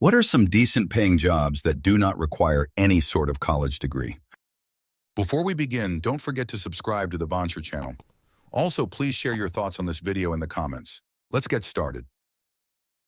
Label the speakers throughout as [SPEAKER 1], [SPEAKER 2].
[SPEAKER 1] What are some decent paying jobs that do not require any sort of college degree?
[SPEAKER 2] Before we begin, don't forget to subscribe to the Vancher channel. Also, please share your thoughts on this video in the comments. Let's get started.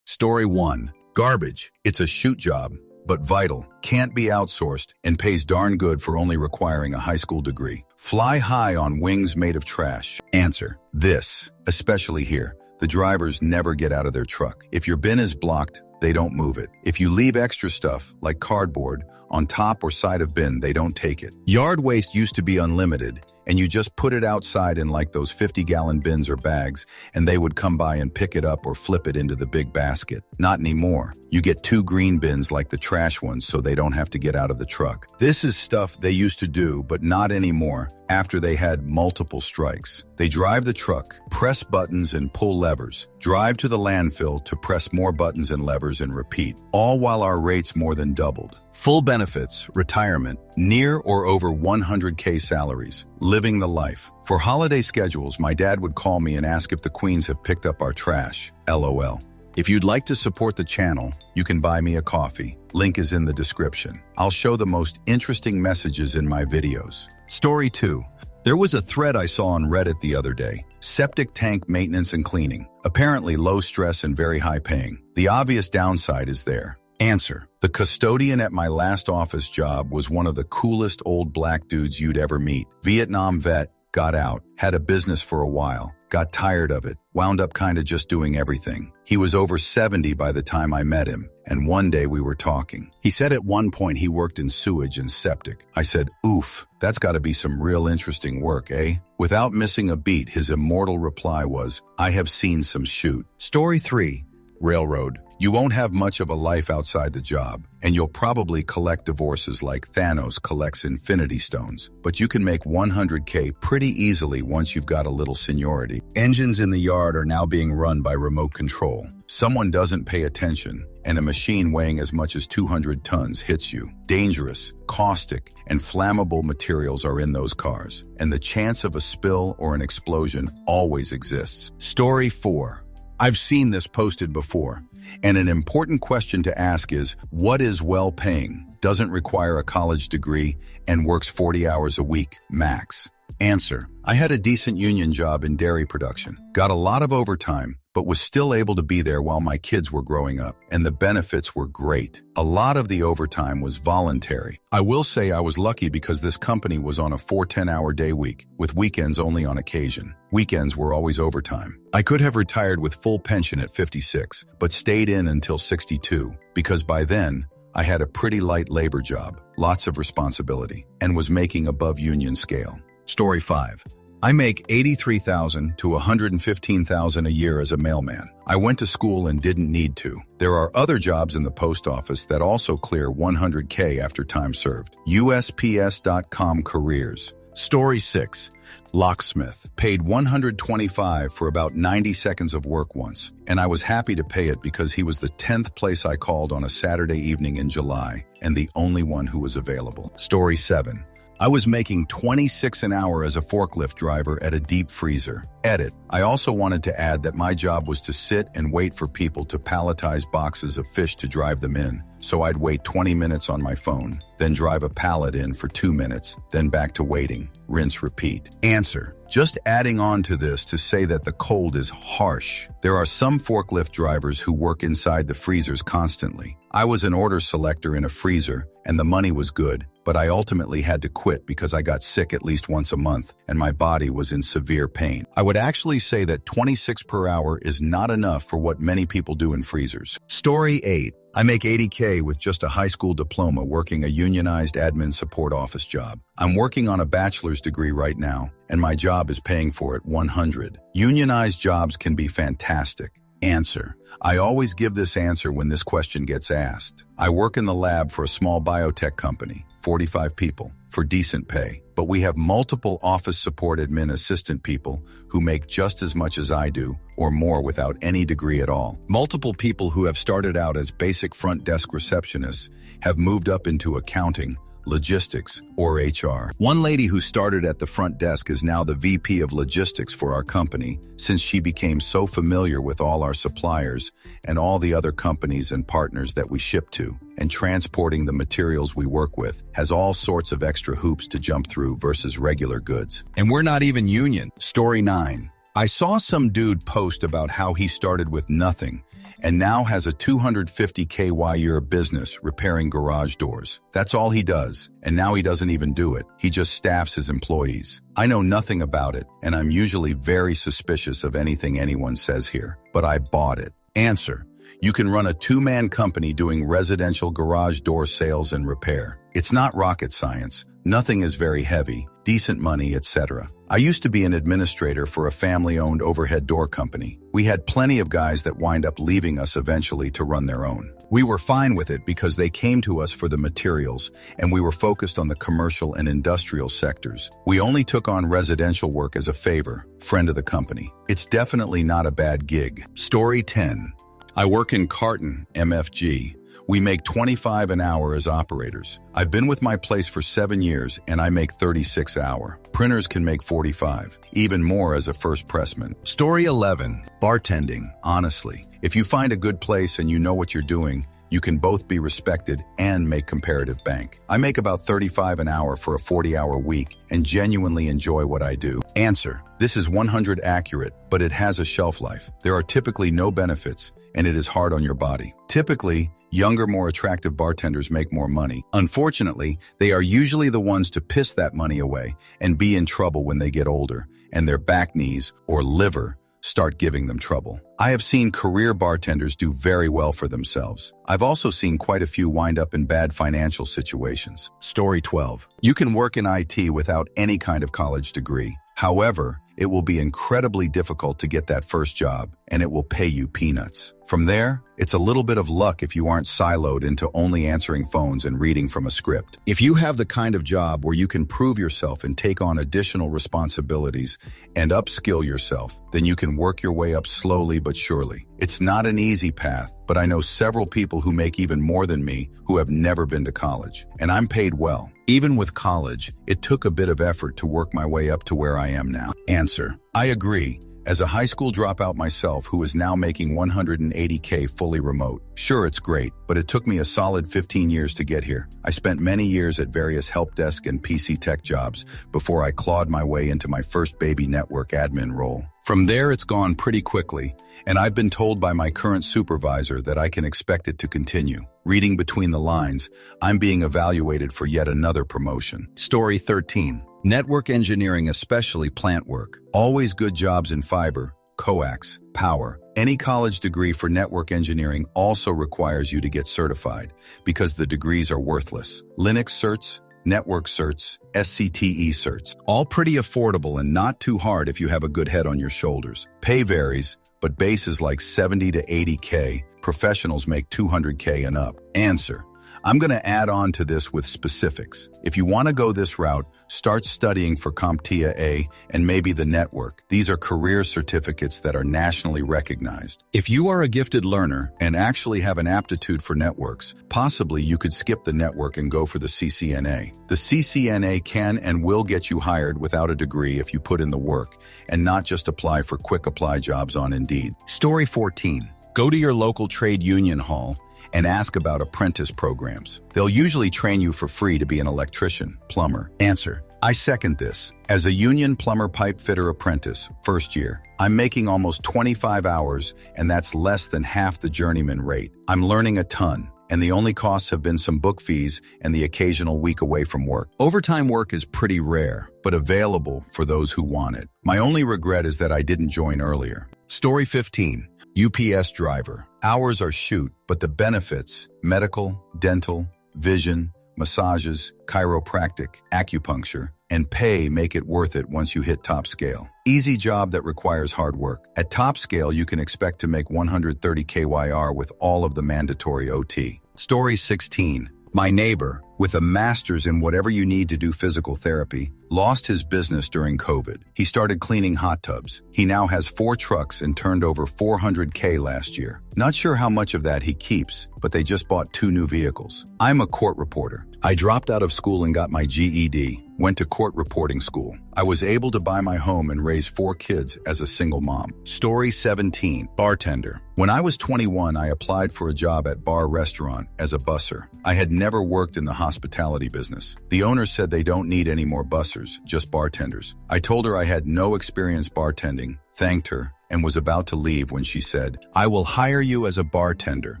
[SPEAKER 1] Story 1. Garbage. It's a shoot job, but vital, can't be outsourced, and pays darn good for only requiring a high school degree. Fly high on wings made of trash. Answer. This, especially here. The drivers never get out of their truck. If your bin is blocked, they don't move it. If you leave extra stuff, like cardboard, on top or side of bin, they don't take it. Yard waste used to be unlimited, and you just put it outside in like those 50-gallon bins or bags, and they would come by and pick it up or flip it into the big basket. Not anymore. You get 2 green bins like the trash ones so they don't have to get out of the truck. This is stuff they used to do, but not anymore, after they had multiple strikes. They drive the truck, press buttons and pull levers, drive to the landfill to press more buttons and levers and repeat, all while our rates more than doubled. Full benefits, retirement, near or over 100K salaries, living the life. For holiday schedules, my dad would call me and ask if the Queens have picked up our trash. LOL. If you'd like to support the channel, you can buy me a coffee. Link is in the description. I'll show the most interesting messages in my videos. Story 2. There was a thread I saw on Reddit the other day. Septic tank maintenance and cleaning. Apparently low stress and very high paying. The obvious downside is there. Answer. The custodian at my last office job was one of the coolest old black dudes you'd ever meet. Vietnam vet, got out, had a business for a while, got tired of it, wound up kinda just doing everything. He was over 70 by the time I met him, and one day we were talking. He said at one point he worked in sewage and septic. I said, oof, that's gotta be some real interesting work, eh? Without missing a beat, his immortal reply was, I have seen some shoot. Story 3. Railroad. You won't have much of a life outside the job, and you'll probably collect divorces like Thanos collects Infinity Stones, but you can make 100K pretty easily once you've got a little seniority. Engines in the yard are now being run by remote control. Someone doesn't pay attention, and a machine weighing as much as 200 tons hits you. Dangerous, caustic, and flammable materials are in those cars, and the chance of a spill or an explosion always exists. Story 4. I've seen this posted before, and an important question to ask is, what is well-paying, doesn't require a college degree, and works 40 hours a week, max? Answer. I had a decent union job in dairy production, got a lot of overtime, but was still able to be there while my kids were growing up, and the benefits were great. A lot of the overtime was voluntary. I will say I was lucky because this company was on a 4-10-hour day week, with weekends only on occasion. Weekends were always overtime. I could have retired with full pension at 56, but stayed in until 62, because by then, I had a pretty light labor job, lots of responsibility, and was making above union scale. Story 5. I make $83,000 to $115,000 a year as a mailman. I went to school and didn't need to. There are other jobs in the post office that also clear 100K after time served. USPS.com careers. Story 6. Locksmith. Paid $125 for about 90 seconds of work once, and I was happy to pay it because he was the 10th place I called on a Saturday evening in July, and the only one who was available. Story 7. I was making $26 an hour as a forklift driver at a deep freezer. Edit. I also wanted to add that my job was to sit and wait for people to palletize boxes of fish to drive them in. So I'd wait 20 minutes on my phone, then drive a pallet in for 2 minutes, then back to waiting. Rinse, repeat. Answer. Just adding on to this to say that the cold is harsh. There are some forklift drivers who work inside the freezers constantly. I was an order selector in a freezer, and the money was good, but I ultimately had to quit because I got sick at least once a month, and my body was in severe pain. I would actually say that 26 per hour is not enough for what many people do in freezers. Story 8. I make $80K with just a high school diploma working a unionized admin support office job. I'm working on a bachelor's degree right now, and my job is paying for it $100. Unionized jobs can be fantastic. Answer. I always give this answer when this question gets asked. I work in the lab for a small biotech company, 45 people, for decent pay. But we have multiple office support admin assistant people who make just as much as I do, or more without any degree at all. Multiple people who have started out as basic front desk receptionists have moved up into accounting, logistics, or HR. One lady who started at the front desk is now the VP of logistics for our company since she became so familiar with all our suppliers and all the other companies and partners that we ship to. And transporting the materials we work with has all sorts of extra hoops to jump through versus regular goods. And we're not even union. Story 9. I saw some dude post about how he started with nothing and now has a $250K a year business repairing garage doors. That's all he does, and now he doesn't even do it. He just staffs his employees. I know nothing about it, and I'm usually very suspicious of anything anyone says here, but I bought it. Answer. You can run a two-man company doing residential garage door sales and repair. It's not rocket science. Nothing is very heavy, decent money, etc. I used to be an administrator for a family-owned overhead door company. We had plenty of guys that wind up leaving us eventually to run their own. We were fine with it because they came to us for the materials, and we were focused on the commercial and industrial sectors. We only took on residential work as a favor, friend of the company. It's definitely not a bad gig. Story 10. I work in Carton, MFG. We make $25 an hour as operators. I've been with my place for 7 years and I make $36 an hour. Printers can make $45, even more as a first pressman. Story 11. Bartending. Honestly, if you find a good place and you know what you're doing, you can both be respected and make comparative bank. I make about $35 an hour for a 40-hour week and genuinely enjoy what I do. Answer. This is 100% accurate, but it has a shelf life. There are typically no benefits, and it is hard on your body. Typically, younger, more attractive bartenders make more money. Unfortunately, they are usually the ones to piss that money away and be in trouble when they get older, and their back knees or liver start giving them trouble. I have seen career bartenders do very well for themselves. I've also seen quite a few wind up in bad financial situations. Story 12. You can work in IT without any kind of college degree. However, it will be incredibly difficult to get that first job, and it will pay you peanuts. From there, it's a little bit of luck if you aren't siloed into only answering phones and reading from a script. If you have the kind of job where you can prove yourself and take on additional responsibilities and upskill yourself, then you can work your way up slowly but surely. It's not an easy path, but I know several people who make even more than me who have never been to college, and I'm paid well. Even with college, it took a bit of effort to work my way up to where I am now. Answer. I agree. As a high school dropout myself who is now making $180K fully remote, sure, it's great, but it took me a solid 15 years to get here. I spent many years at various help desk and PC tech jobs before I clawed my way into my first baby network admin role. From there, it's gone pretty quickly, and I've been told by my current supervisor that I can expect it to continue. Reading between the lines, I'm being evaluated for yet another promotion. Story 13. Network engineering, especially plant work. Always good jobs in fiber, coax, power. Any college degree for network engineering also requires you to get certified because the degrees are worthless. Linux certs, network certs, SCTE certs. All pretty affordable and not too hard if you have a good head on your shoulders. Pay varies, but base is like 70 to 80K. Professionals make 200K and up. Answer. I'm going to add on to this with specifics. If you want to go this route, start studying for CompTIA A and maybe the network. These are career certificates that are nationally recognized. If you are a gifted learner and actually have an aptitude for networks, possibly you could skip the network and go for the CCNA. The CCNA can and will get you hired without a degree if you put in the work and not just apply for quick apply jobs on Indeed. Story 14. Go to your local trade union hall and ask about apprentice programs. They'll usually train you for free to be an electrician, plumber. Answer. I second this. As a union plumber pipe fitter apprentice, first year, I'm making almost 25 hours, and that's less than half the journeyman rate. I'm learning a ton, and the only costs have been some book fees and the occasional week away from work. Overtime work is pretty rare, but available for those who want it. My only regret is that I didn't join earlier. Story 15. UPS driver. Hours are shoot, but the benefits, medical, dental, vision, massages, chiropractic, acupuncture, and pay make it worth it once you hit top scale. Easy job that requires hard work. At top scale, you can expect to make 130 KYR with all of the mandatory OT. Story 16. My neighbor, with a master's in whatever you need to do physical therapy, lost his business during COVID. He started cleaning hot tubs. He now has 4 trucks and turned over $400K last year. Not sure how much of that he keeps, but they just bought 2 new vehicles. I'm a court reporter. I dropped out of school and got my GED, went to court reporting school. I was able to buy my home and raise 4 kids as a single mom. Story 17, bartender. When I was 21, I applied for a job at bar restaurant as a busser. I had never worked in the hospitality business. The owner said they don't need any more bussers, just bartenders. I told her I had no experience bartending, thanked her, and was about to leave when she said, "I will hire you as a bartender.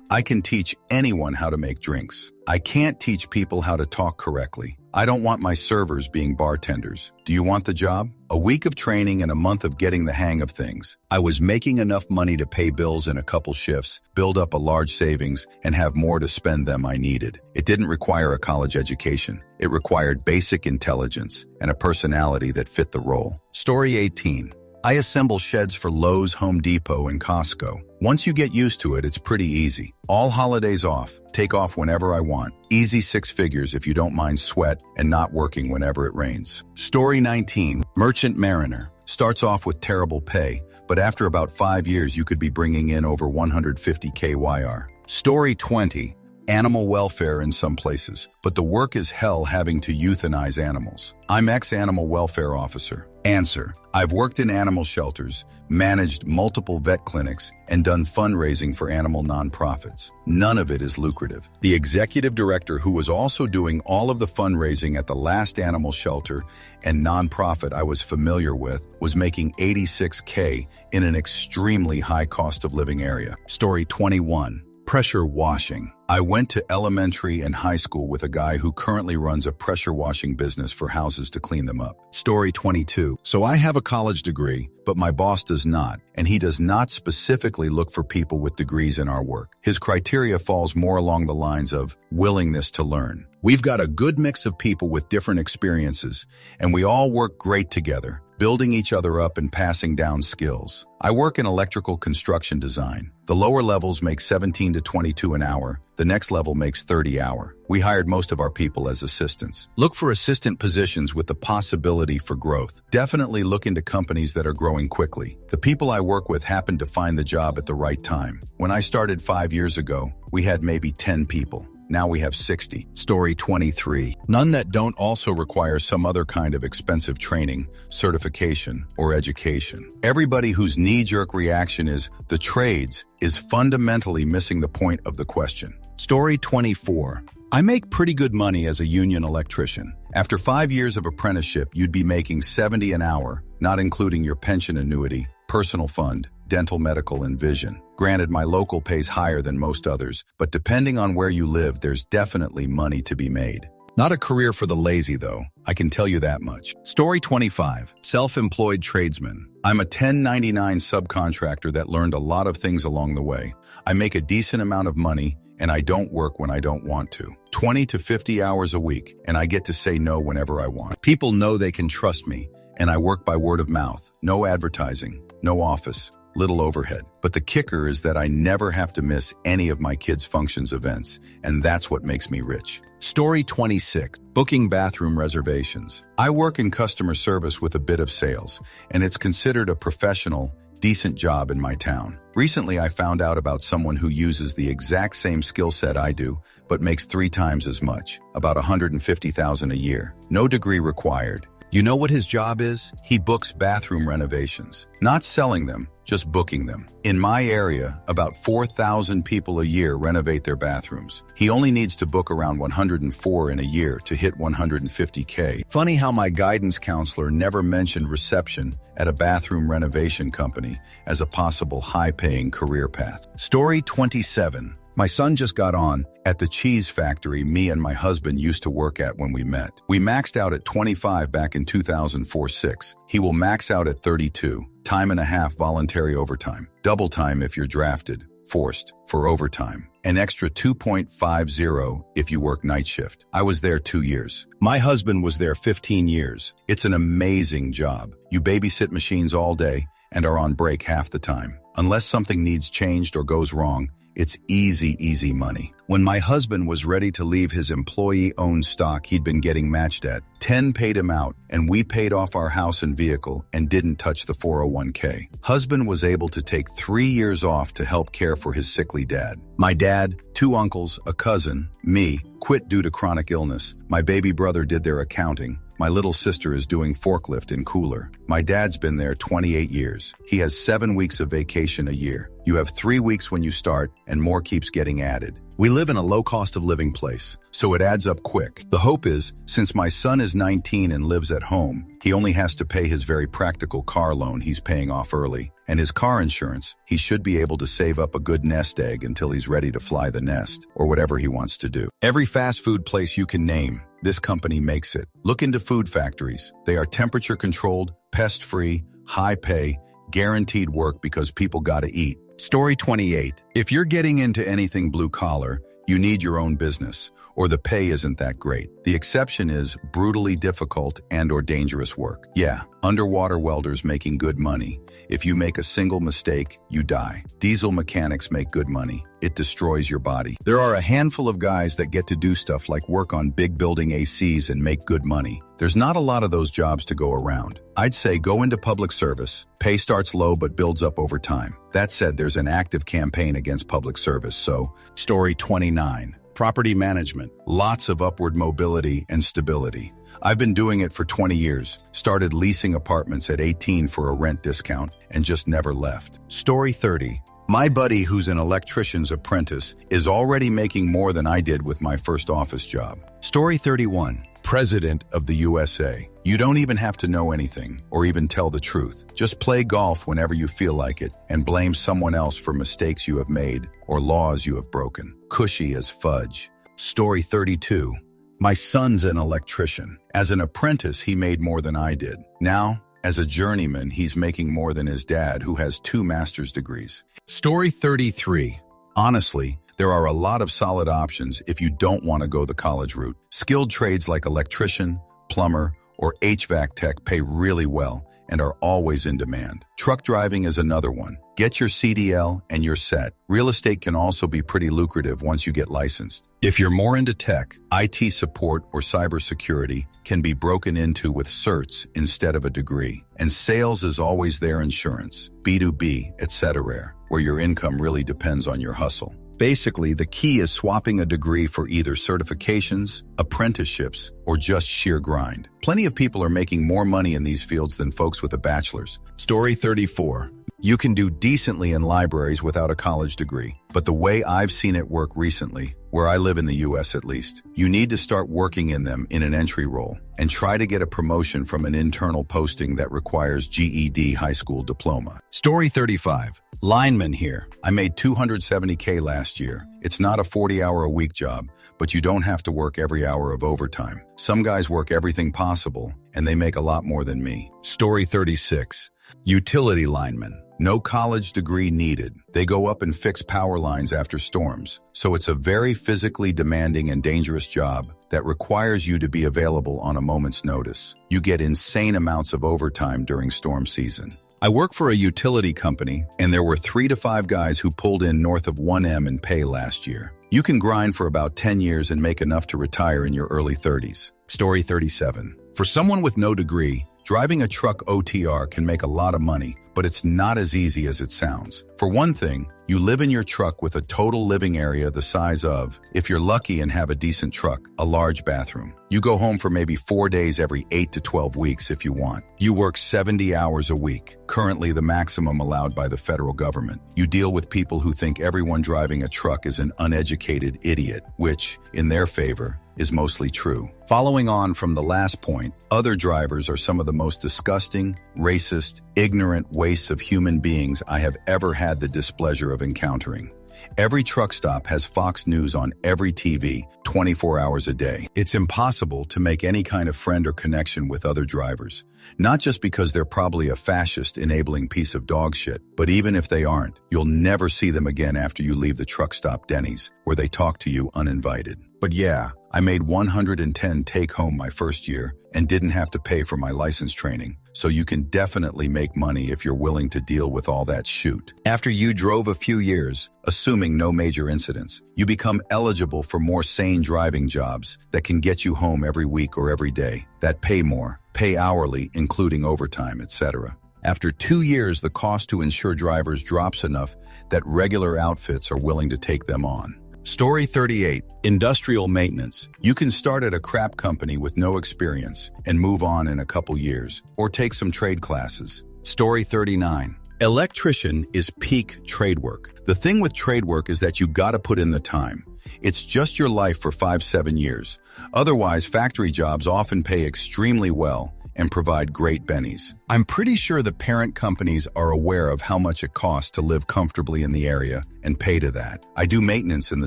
[SPEAKER 1] I can teach anyone how to make drinks. I can't teach people how to talk correctly. I don't want my servers being bartenders. Do you want the job?" A week of training and a month of getting the hang of things. I was making enough money to pay bills in a couple shifts, build up a large savings, and have more to spend than I needed. It didn't require a college education. It required basic intelligence and a personality that fit the role. Story 18. I assemble sheds for Lowe's, Home Depot, and Costco. Once you get used to it, it's pretty easy. All holidays off, take off whenever I want. Easy 6 figures if you don't mind sweat and not working whenever it rains. Story 19, merchant mariner. Starts off with terrible pay, but after about 5 years you could be bringing in over 150K YR. Story 20, animal welfare in some places, but the work is hell having to euthanize animals. I'm ex-animal welfare officer. Answer: I've worked in animal shelters, managed multiple vet clinics, and done fundraising for animal nonprofits. None of it is lucrative. The executive director, who was also doing all of the fundraising at the last animal shelter and nonprofit I was familiar with, was making $86K in an extremely high cost of living area. Story 21. Pressure washing. I went to elementary and high school with a guy who currently runs a pressure washing business for houses to clean them up. Story 22. So I have a college degree, but my boss does not, and he does not specifically look for people with degrees in our work. His criteria falls more along the lines of willingness to learn. We've got a good mix of people with different experiences, and we all work great together, building each other up and passing down skills. I work in electrical construction design. The lower levels make 17 to 22 an hour. The next level makes 30 an hour. We hired most of our people as assistants. Look for assistant positions with the possibility for growth. Definitely look into companies that are growing quickly. The people I work with happen to find the job at the right time. When I started 5 years ago, we had maybe 10 people. Now we have 60. Story 23. None that don't also require some other kind of expensive training, certification, or education. Everybody whose knee-jerk reaction is the trades is fundamentally missing the point of the question. Story 24. I make pretty good money as a union electrician. After 5 years of apprenticeship, you'd be making 70 an hour, not including your pension annuity, personal fund, dental, medical, and vision. Granted, my local pays higher than most others, but depending on where you live, there's definitely money to be made. Not a career for the lazy, though. I can tell you that much. Story 25. Self-employed tradesman. I'm a 1099 subcontractor that learned a lot of things along the way. I make a decent amount of money, and I don't work when I don't want to. 20 to 50 hours a week, and I get to say no whenever I want. People know they can trust me, and I work by word of mouth. No advertising, no office, little overhead. But the kicker is that I never have to miss any of my kids' functions events, and that's what makes me rich. Story 26. Booking bathroom reservations. I work in customer service with a bit of sales, and it's considered a professional, decent job in my town. Recently, I found out about someone who uses the exact same skill set I do, but makes 3 times as much, about $150,000 a year. No degree required. You know what his job is? He books bathroom renovations. Not selling them, just booking them. In my area, about 4,000 people a year renovate their bathrooms. He only needs to book around 104 in a year to hit 150K. Funny how my guidance counselor never mentioned reception at a bathroom renovation company as a possible high-paying career path. Story 27. My son just got on at the cheese factory me and my husband used to work at when we met. We maxed out at 25 back in 2004-06. He will max out at 32. Time and a half voluntary overtime. Double time if you're drafted, forced, for overtime. An extra 2.50 if you work night shift. I was there 2 years. My husband was there 15 years. It's an amazing job. You babysit machines all day and are on break half the time. Unless something needs changed or goes wrong, It's easy, easy money. When my husband was ready to leave his employee-owned stock he'd been getting matched at, 10 paid him out, and we paid off our house and vehicle and didn't touch the 401k. Husband was able to take 3 years off to help care for his sickly dad. My dad, 2 uncles, a cousin, me, quit due to chronic illness. My baby brother did their accounting. My little sister is doing forklift in Cooler. My dad's been there 28 years. He has 7 weeks of vacation a year. You have 3 weeks when you start, and more keeps getting added. We live in a low cost of living place, so it adds up quick. The hope is, since my son is 19 and lives at home, he only has to pay his very practical car loan he's paying off early, and his car insurance, he should be able to save up a good nest egg until he's ready to fly the nest, or whatever he wants to do. Every fast food place you can name, this company makes it. Look into food factories. They are temperature-controlled, pest-free, high-pay, guaranteed work because people gotta eat. Story 28. If you're getting into anything blue-collar, you need your own business, or the pay isn't that great. The exception is brutally difficult and/or dangerous work. Yeah, underwater welders making good money. If you make a single mistake, you die. Diesel mechanics make good money. It destroys your body. There are a handful of guys that get to do stuff like work on big building ACs and make good money. There's not a lot of those jobs to go around. I'd say go into public service. Pay starts low but builds up over time. That said, there's an active campaign against public service, so... Story 29. Property management. Lots of upward mobility and stability. I've been doing it for 20 years. Started leasing apartments at 18 for a rent discount and just never left. Story 30. My buddy, who's an electrician's apprentice, is already making more than I did with my first office job. Story 31. President of the USA. You don't even have to know anything or even tell the truth. Just play golf whenever you feel like it and blame someone else for mistakes you have made or laws you have broken. Cushy as fudge. Story 32. My son's an electrician. As an apprentice, he made more than I did. Now, as a journeyman, he's making more than his dad, who has 2 master's degrees. Story 33. Honestly, there are a lot of solid options if you don't want to go the college route. Skilled trades like electrician, plumber, or HVAC tech pay really well and are always in demand. Truck driving is another one. Get your CDL and you're set. Real estate can also be pretty lucrative once you get licensed. If you're more into tech, IT support or cybersecurity can be broken into with certs instead of a degree. And sales is always their insurance, B2B, etc., where your income really depends on your hustle. Basically, the key is swapping a degree for either certifications, apprenticeships, or just sheer grind. Plenty of people are making more money in these fields than folks with a bachelor's. Story 34. You can do decently in libraries without a college degree, but the way I've seen it work recently, where I live in the US at least, you need to start working in them in an entry role and try to get a promotion from an internal posting that requires GED high school diploma. Story 35. Lineman here. I made $270K last year. It's not a 40-hour-a-week job, but you don't have to work every hour of overtime. Some guys work everything possible, and they make a lot more than me. Story 36. Utility lineman. No college degree needed. They go up and fix power lines after storms, so it's a very physically demanding and dangerous job that requires you to be available on a moment's notice. You get insane amounts of overtime during storm season. I work for a utility company, and there were 3 to 5 guys who pulled in north of 1M in pay last year. You can grind for about 10 years and make enough to retire in your early 30s. Story 37. For someone with no degree, driving a truck OTR can make a lot of money, but it's not as easy as it sounds. For one thing, you live in your truck with a total living area the size of, if you're lucky and have a decent truck, a large bathroom. You go home for maybe 4 days every 8 to 12 weeks if you want. You work 70 hours a week, currently the maximum allowed by the federal government. You deal with people who think everyone driving a truck is an uneducated idiot, which, in their favor, is mostly true. Following on from the last point, other drivers are some of the most disgusting, racist, ignorant wastes of human beings I have ever had the displeasure of encountering. Every truck stop has Fox News on every TV, 24 hours a day. It's impossible to make any kind of friend or connection with other drivers. Not just because they're probably a fascist enabling piece of dog shit, but even if they aren't, you'll never see them again after you leave the truck stop Denny's, where they talk to you uninvited. But yeah, I made 110 take home my first year and didn't have to pay for my license training. So you can definitely make money if you're willing to deal with all that shoot. After you drove a few years, assuming no major incidents, you become eligible for more sane driving jobs that can get you home every week or every day, that pay more, pay hourly, including overtime, etc. After 2 years, the cost to insure drivers drops enough that regular outfits are willing to take them on. Story 38. Industrial maintenance. You can start at a crap company with no experience and move on in a couple years, or take some trade classes. Story 39. Electrician is peak trade work. The thing with trade work is that you gotta put in the time. It's just your life for 5-7 years. Otherwise, factory jobs often pay extremely well and provide great bennies. I'm pretty sure the parent companies are aware of how much it costs to live comfortably in the area and pay to that. I do maintenance in the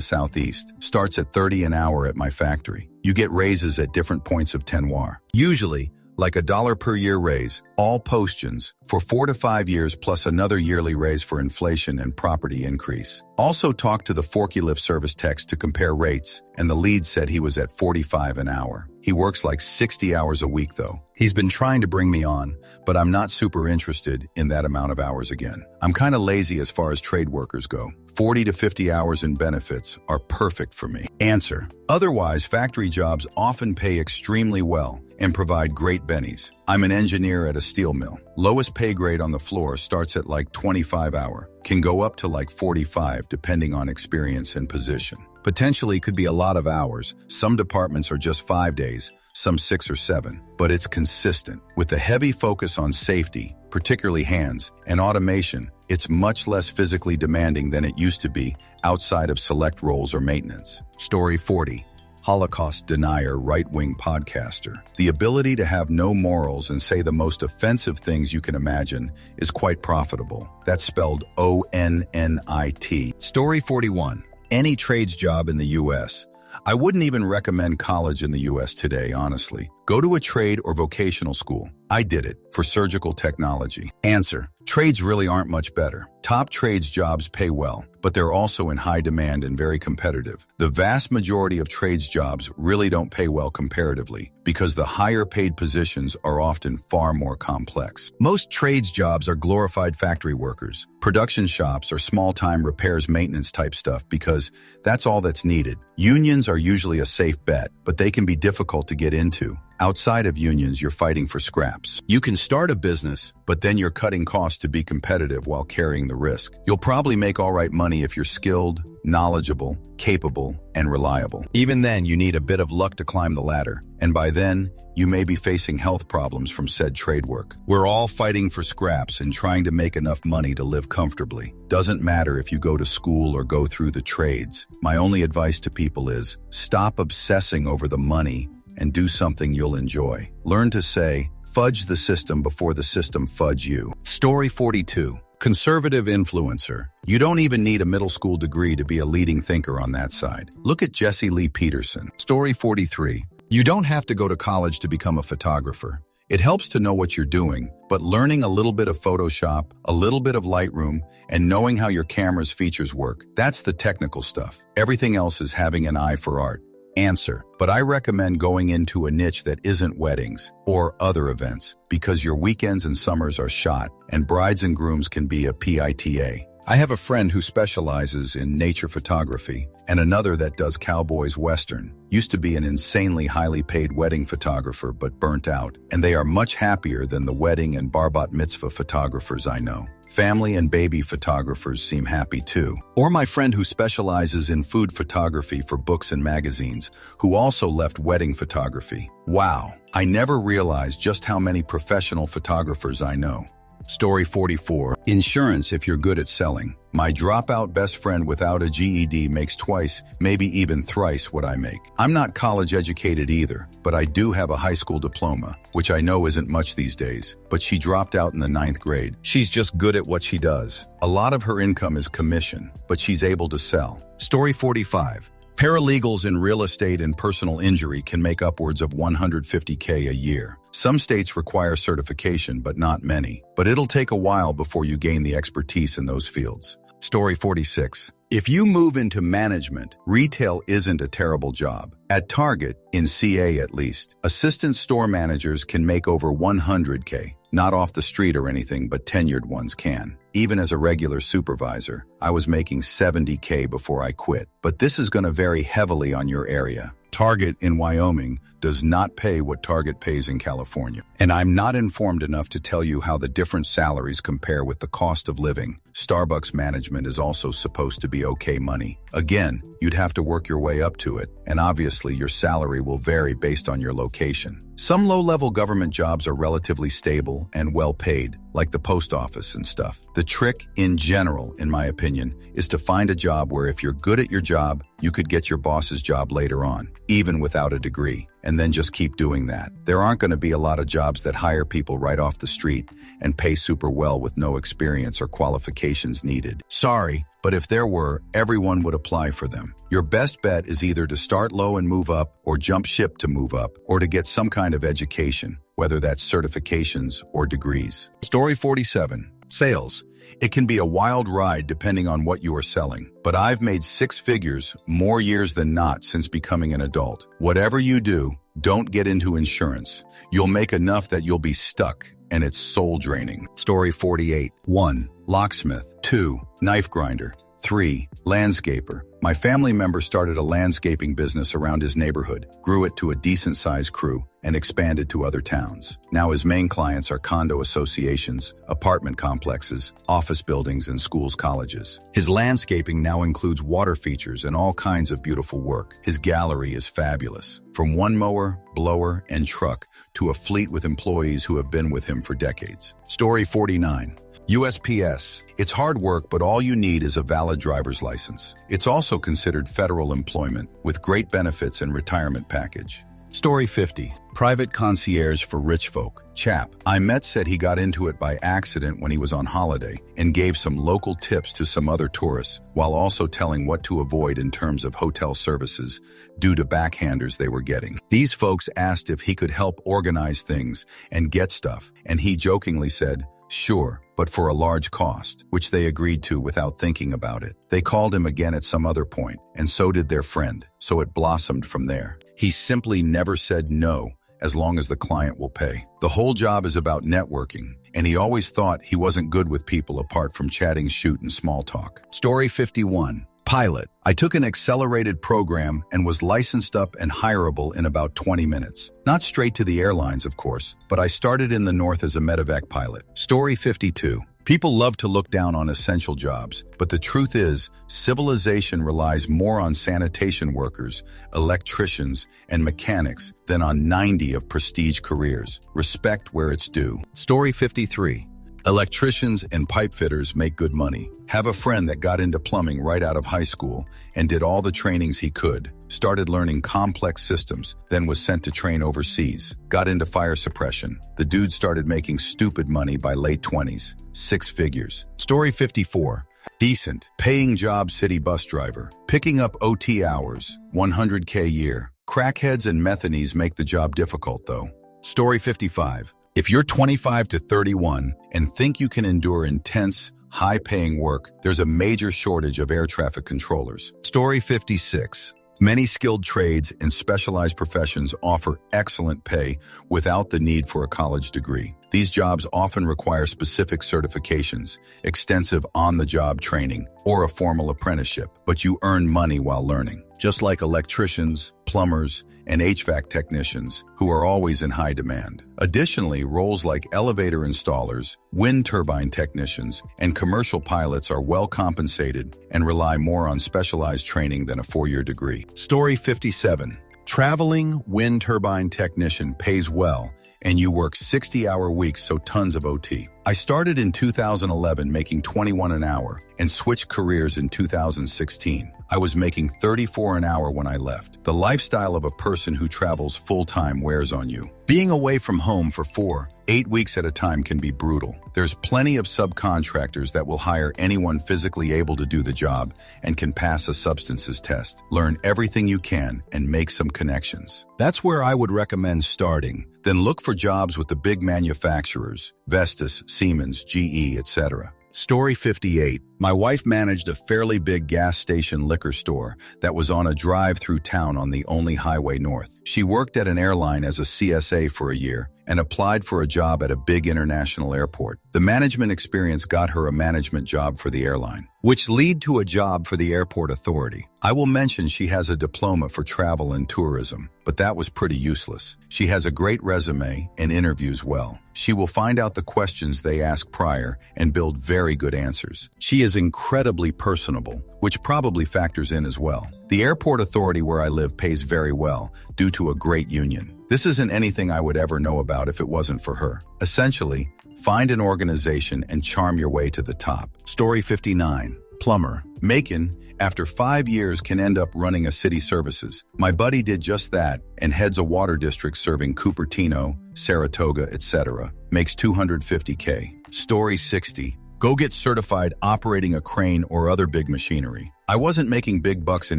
[SPEAKER 1] Southeast. Starts at $30 an hour at my factory. You get raises at different points of tenure. Usually, like $1 per year raise, all postions, for 4 to 5 years plus another yearly raise for inflation and property increase. Also talked to the forklift service techs to compare rates, and the lead said he was at $45 an hour. He works like 60 hours a week though. He's been trying to bring me on, but I'm not super interested in that amount of hours again. I'm kind of lazy as far as trade workers go. 40 to 50 hours in benefits are perfect for me. Answer. Otherwise, factory jobs often pay extremely well and provide great bennies. I'm an engineer at a steel mill. Lowest pay grade on the floor starts at like 25 hour, can go up to like 45 depending on experience and position. Potentially could be a lot of hours. Some departments are just 5 days, some 6 or 7, but it's consistent. With the heavy focus on safety, particularly hands, and automation, it's much less physically demanding than it used to be outside of select roles or maintenance. Story 40. Holocaust denier right-wing podcaster. The ability to have no morals and say the most offensive things you can imagine is quite profitable. That's spelled O-N-N-I-T. Story 41. Any trades job in the U.S. I wouldn't even recommend college in the U.S. today, honestly. Go to a trade or vocational school. I did it for surgical technology. Answer. Trades really aren't much better. Top trades jobs pay well, but they're also in high demand and very competitive. The vast majority of trades jobs really don't pay well comparatively because the higher paid positions are often far more complex. Most trades jobs are glorified factory workers, production shops, or small-time repairs maintenance type stuff because that's all that's needed. Unions are usually a safe bet, but they can be difficult to get into. Outside of unions, you're fighting for scraps. You can start a business, but then you're cutting costs to be competitive while carrying the risk. You'll probably make all right money if you're skilled, knowledgeable, capable, and reliable. Even then, you need a bit of luck to climb the ladder. And by then, you may be facing health problems from said trade work. We're all fighting for scraps and trying to make enough money to live comfortably. Doesn't matter if you go to school or go through the trades. My only advice to people is, stop obsessing over the money and do something you'll enjoy. Learn to say, fudge the system before the system fudge you. Story 42. Conservative influencer. You don't even need a middle school degree to be a leading thinker on that side. Look at Jesse Lee Peterson. Story 43. You don't have to go to college to become a photographer. It helps to know what you're doing, but learning a little bit of Photoshop, a little bit of Lightroom, and knowing how your camera's features work, that's the technical stuff. Everything else is having an eye for art. Answer. But I recommend going into a niche that isn't weddings or other events because your weekends and summers are shot and brides and grooms can be a PITA. I have a friend who specializes in nature photography and another that does cowboys western. Used to be an insanely highly paid wedding photographer but burnt out, and they are much happier than the wedding and bar bat mitzvah photographers I know. Family and baby photographers seem happy too. Or my friend who specializes in food photography for books and magazines, who also left wedding photography. Wow, I never realized just how many professional photographers I know. Story 44. Insurance if you're good at selling. My dropout best friend without a GED makes twice, maybe even thrice what I make. I'm not college educated either, but I do have a high school diploma, which I know isn't much these days, but she dropped out in the 9th grade. She's just good at what she does. A lot of her income is commission, but she's able to sell. Story 45. Paralegals in real estate and personal injury can make upwards of $150K a year. Some states require certification, but not many. But it'll take a while before you gain the expertise in those fields. Story 46. If you move into management, retail isn't a terrible job. At Target, in CA at least, assistant store managers can make over $100K. Not off the street or anything, but tenured ones can. Even as a regular supervisor, I was making $70K before I quit. But this is going to vary heavily on your area. Target in Wyoming does not pay what Target pays in California. And I'm not informed enough to tell you how the different salaries compare with the cost of living. Starbucks management is also supposed to be okay money. Again, you'd have to work your way up to it, and obviously your salary will vary based on your location. Some low-level government jobs are relatively stable and well-paid, like the post office and stuff. The trick, in general, in my opinion, is to find a job where if you're good at your job, you could get your boss's job later on, even without a degree, and then just keep doing that. There aren't going to be a lot of jobs that hire people right off the street and pay super well with no experience or qualifications needed. Sorry, but if there were, everyone would apply for them. Your best bet is either to start low and move up, or jump ship to move up, or to get some kind of education, whether that's certifications or degrees. Story 47. Sales. It can be a wild ride depending on what you are selling, but I've made 6 figures more years than not since becoming an adult. Whatever you do, don't get into insurance. You'll make enough that you'll be stuck, and it's soul draining. Story 48. 1. Locksmith. 2. Knife grinder. 3. Landscaper. My family member started a landscaping business around his neighborhood, grew it to a decent-sized crew, and expanded to other towns. Now his main clients are condo associations, apartment complexes, office buildings, and schools, colleges. His landscaping now includes water features and all kinds of beautiful work. His gallery is fabulous, from one mower, blower, and truck to a fleet with employees who have been with him for decades. Story 49. USPS. It's hard work, but all you need is a valid driver's license. It's also considered federal employment, with great benefits and retirement package. Story 50. Private concierge for rich folk. Chap I met said he got into it by accident when he was on holiday and gave some local tips to some other tourists, while also telling what to avoid in terms of hotel services due to backhanders they were getting. These folks asked if he could help organize things and get stuff, and he jokingly said, "Sure, but for a large cost," which they agreed to without thinking about it. They called him again at some other point, and so did their friend, so it blossomed from there. He simply never said no, as long as the client will pay. The whole job is about networking, and he always thought he wasn't good with people apart from chatting, shoot, and small talk. Story 51. Pilot. I took an accelerated program and was licensed up and hireable in about 20 minutes. Not straight to the airlines, of course, but I started in the north as a medevac pilot. Story 52. People love to look down on essential jobs, but the truth is, civilization relies more on sanitation workers, electricians, and mechanics than on 90 of prestige careers. Respect where it's due. Story 53. Electricians and pipe fitters make good money. Have a friend that got into plumbing right out of high school and did all the trainings he could, started learning complex systems, then was sent to train overseas, got into fire suppression. The dude started making stupid money by late 20s, 6 figures. Story 54. Decent, paying job, city bus driver, picking up OT hours, 100K a year. Crackheads and methanies make the job difficult though. Story 55. If you're 25 to 31 and think you can endure intense, high-paying work, there's a major shortage of air traffic controllers. Story 56. Many skilled trades and specialized professions offer excellent pay without the need for a college degree. These jobs often require specific certifications, extensive on-the-job training, or a formal apprenticeship, but you earn money while learning. Just like electricians, plumbers, and HVAC technicians, who are always in high demand. Additionally, roles like elevator installers, wind turbine technicians, and commercial pilots are well compensated and rely more on specialized training than a 4-year degree. Story 57. Traveling wind turbine technician pays well, and you work 60-hour weeks, so tons of OT. I started in 2011 making $21 an hour and switched careers in 2016. I was making $34 an hour when I left. The lifestyle of a person who travels full-time wears on you. Being away from home for 4-8 weeks at a time can be brutal. There's plenty of subcontractors that will hire anyone physically able to do the job and can pass a substances test. Learn everything you can and make some connections. That's where I would recommend starting. Then look for jobs with the big manufacturers, Vestas, Siemens, GE, etc. Story 58. My wife managed a fairly big gas station liquor store that was on a drive through town on the only highway north. She worked at an airline as a CSA for a year and applied for a job at a big international airport. The management experience got her a management job for the airline, which led to a job for the airport authority. I will mention she has a diploma for travel and tourism, but that was pretty useless. She has a great resume and interviews well. She will find out the questions they ask prior and build very good answers. She is incredibly personable, which probably factors in as well. The airport authority where I live pays very well due to a great union. This isn't anything I would ever know about if it wasn't for her. Essentially, find an organization and charm your way to the top. Story 59. Plumber. Macon, after 5 years, can end up running a city services. My buddy did just that and heads a water district serving Cupertino, Saratoga, etc. Makes $250K. Story 60. Go get certified operating a crane or other big machinery. I wasn't making big bucks in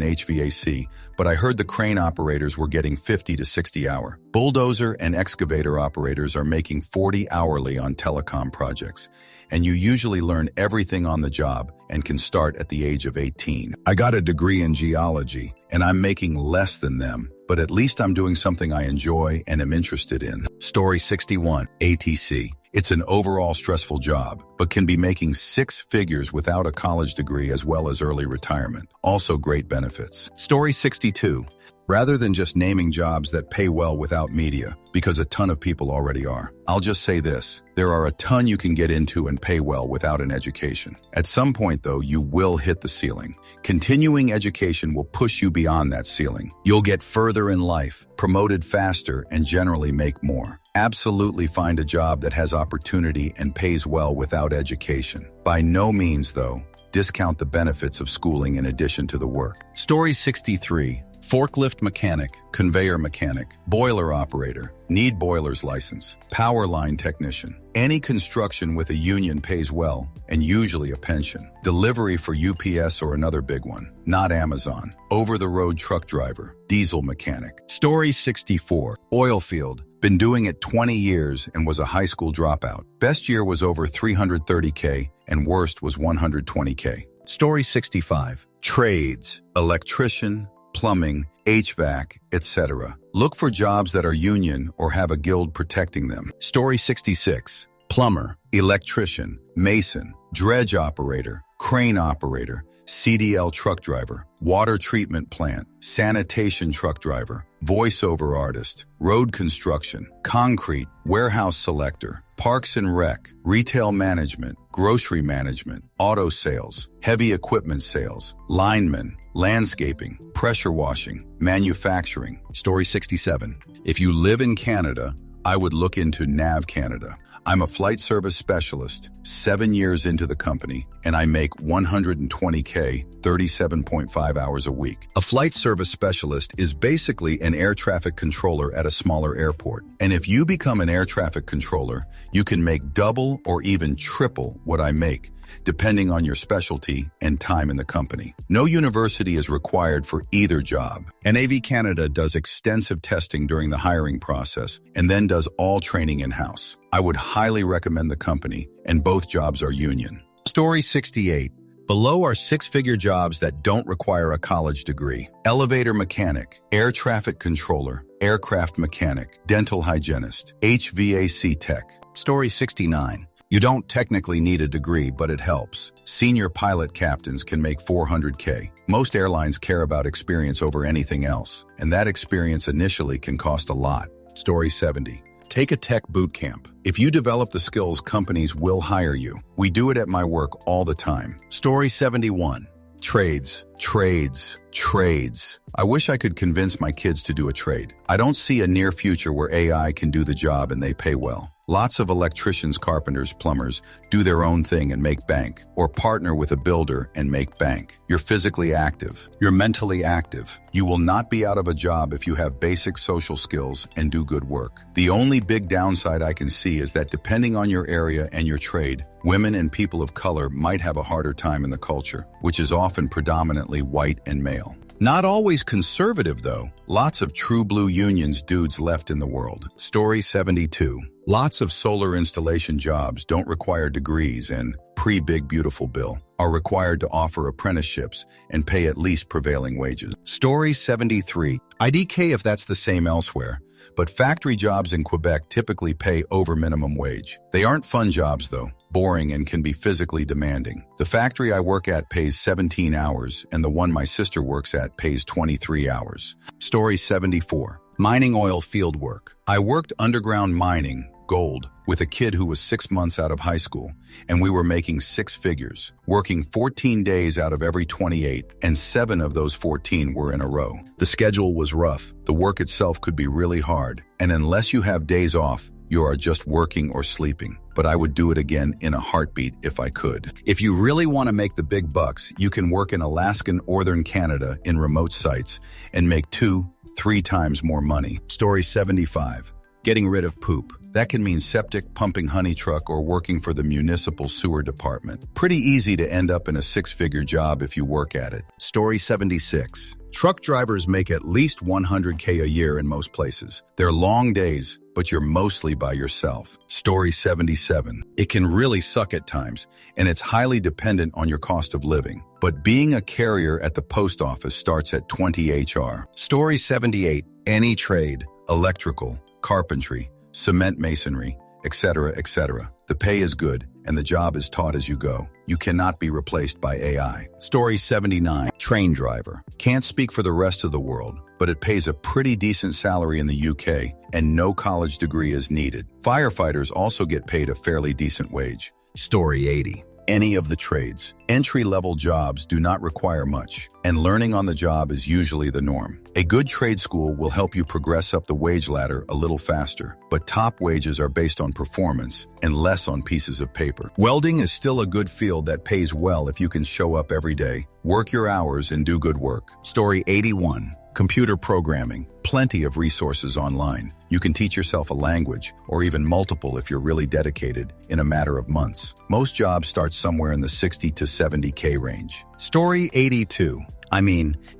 [SPEAKER 1] HVAC, but I heard the crane operators were getting 50 to 60 hour. Bulldozer and excavator operators are making 40 hourly on telecom projects, and you usually learn everything on the job and can start at the age of 18. I got a degree in geology, and I'm making less than them, but at least I'm doing something I enjoy and am interested in. Story 61. ATC. It's an overall stressful job, but can be making 6 figures without a college degree as well as early retirement. Also great benefits. Story 62. Rather than just naming jobs that pay well without media, because a ton of people already are, I'll just say this. There are a ton you can get into and pay well without an education. At some point, though, you will hit the ceiling. Continuing education will push you beyond that ceiling. You'll get further in life, promoted faster, and generally make more. Absolutely find a job that has opportunity and pays well without education. By no means, though, discount the benefits of schooling in addition to the work. Story 63. Forklift mechanic, conveyor mechanic, boiler operator, need boilers license, power line technician. Any construction with a union pays well, and usually a pension. Delivery for UPS or another big one, not Amazon. Over-the-road truck driver, diesel mechanic. Story 64. Oil field. Been doing it 20 years and was a high school dropout. Best year was over $330K and worst was $120K. Story 65. Trades. Electrician, plumbing, HVAC, etc. Look for jobs that are union or have a guild protecting them. Story 66. Plumber, electrician, mason, dredge operator, crane operator, CDL truck driver, water treatment plant, sanitation truck driver, voiceover artist, road construction, concrete, warehouse selector, parks and rec, retail management, grocery management, auto sales, heavy equipment sales, lineman, landscaping, pressure washing, manufacturing. Story 67. If you live in Canada, I would look into NAV Canada. I'm a flight service specialist, 7 years into the company, and I make $120K, 37.5 hours a week. A flight service specialist is basically an air traffic controller at a smaller airport. And if you become an air traffic controller, you can make double or even triple what I make, depending on your specialty and time in the company. No university is required for either job. And AV Canada does extensive testing during the hiring process and then does all training in-house. I would highly recommend the company, and both jobs are union. Story 68. Below are 6-figure jobs that don't require a college degree. Elevator mechanic, air traffic controller, aircraft mechanic, dental hygienist, HVAC tech. Story 69. You don't technically need a degree, but it helps. Senior pilot captains can make $400K. Most airlines care about experience over anything else, and that experience initially can cost a lot. Story 70. Take a tech boot camp. If you develop the skills, companies will hire you. We do it at my work all the time. Story 71. Trades. I wish I could convince my kids to do a trade. I don't see a near future where AI can do the job and they pay well. Lots of electricians, carpenters, plumbers do their own thing and make bank, or partner with a builder and make bank. You're physically active. You're mentally active. You will not be out of a job if you have basic social skills and do good work. The only big downside I can see is that depending on your area and your trade, women and people of color might have a harder time in the culture, which is often predominantly white and male. Not always conservative, though. Lots of true blue unions dudes left in the world. Story 72. Lots of solar installation jobs don't require degrees and, pre-Big Beautiful Bill, are required to offer apprenticeships and pay at least prevailing wages. Story 73. IDK if that's the same elsewhere, but factory jobs in Quebec typically pay over minimum wage. They aren't fun jobs though, boring and can be physically demanding. The factory I work at pays 17 hours and the one my sister works at pays 23 hours. Story 74. Mining oil field work. I worked underground mining, gold, with a kid who was 6 months out of high school, and we were making 6 figures, working 14 days out of every 28, and 7 of those 14 were in a row. The schedule was rough, the work itself could be really hard, and unless you have days off, you are just working or sleeping. But I would do it again in a heartbeat if I could. If you really want to make the big bucks, you can work in Alaskan Northern Canada in remote sites and make 2-3 times more money. Story 75. Getting rid of poop. That can mean septic, pumping honey truck, or working for the municipal sewer department. Pretty easy to end up in a 6-figure job if you work at it. Story 76. Truck drivers make at least $100K a year in most places. They're long days, but you're mostly by yourself. Story 77. It can really suck at times, and it's highly dependent on your cost of living. But being a carrier at the post office starts at 20 HR. Story 78. Any trade, electrical, carpentry, cement masonry, etc., etc. The pay is good, and the job is taught as you go. You cannot be replaced by AI. Story 79. Train driver. Can't speak for the rest of the world, but it pays a pretty decent salary in the UK, and no college degree is needed. Firefighters also get paid a fairly decent wage. Story 80. Any of the trades. Entry-level jobs do not require much, and learning on the job is usually the norm. A good trade school will help you progress up the wage ladder a little faster, but top wages are based on performance and less on pieces of paper. Welding is still a good field that pays well if you can show up every day, work your hours, and do good work. Story 81. Computer programming. Plenty of resources online. You can teach yourself a language, or even multiple if you're really dedicated, in a matter of months. Most jobs start somewhere in the 60 to 70K range. Story 82.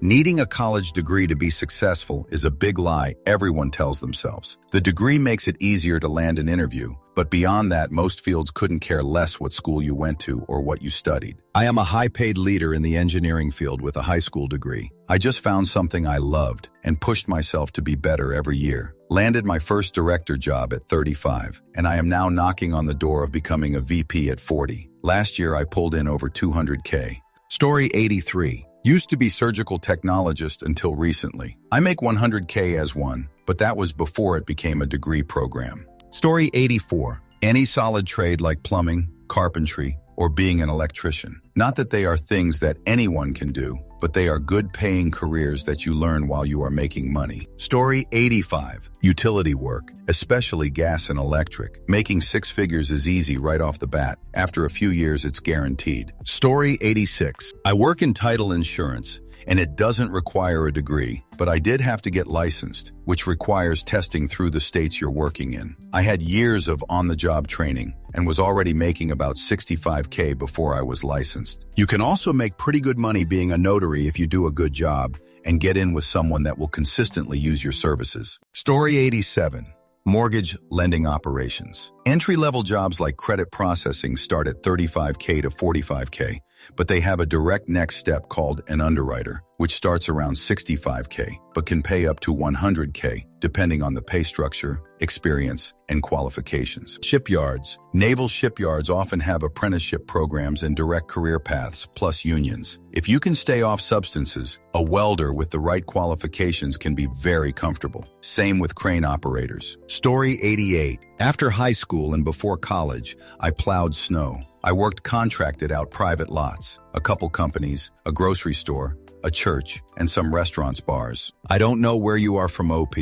[SPEAKER 1] Needing a college degree to be successful is a big lie everyone tells themselves. The degree makes it easier to land an interview, but beyond that, most fields couldn't care less what school you went to or what you studied. I am a high-paid leader in the engineering field with a high school degree. I just found something I loved and pushed myself to be better every year. Landed my first director job at 35, and I am now knocking on the door of becoming a VP at 40. Last year, I pulled in over 200K. Story 83. Used to be surgical technologist until recently. I make 100K as one, but that was before it became a degree program. Story 84. Any solid trade like plumbing, carpentry, or being an electrician. Not that they are things that anyone can do, but they are good-paying careers that you learn while you are making money. Story 85. Utility work, especially gas and electric. Making 6 figures is easy right off the bat. After a few years, it's guaranteed. Story 86. I work in title insurance, and it doesn't require a degree, but I did have to get licensed, which requires testing through the states you're working in. I had years of on-the-job training and was already making about 65K before I was licensed. You can also make pretty good money being a notary if you do a good job and get in with someone that will consistently use your services. Story 87. Mortgage lending operations. Entry-level jobs like credit processing start at 35K to 45K, but they have a direct next step called an underwriter, which starts around 65K, but can pay up to 100K, depending on the pay structure, experience, and qualifications. Shipyards. Naval shipyards often have apprenticeship programs and direct career paths, plus unions. If you can stay off substances, a welder with the right qualifications can be very comfortable. Same with crane operators. Story 88. After high school and before college, I plowed snow. I worked contracted out private lots, a couple companies, a grocery store, a church, and some restaurants, bars. I don't know where you are from OP,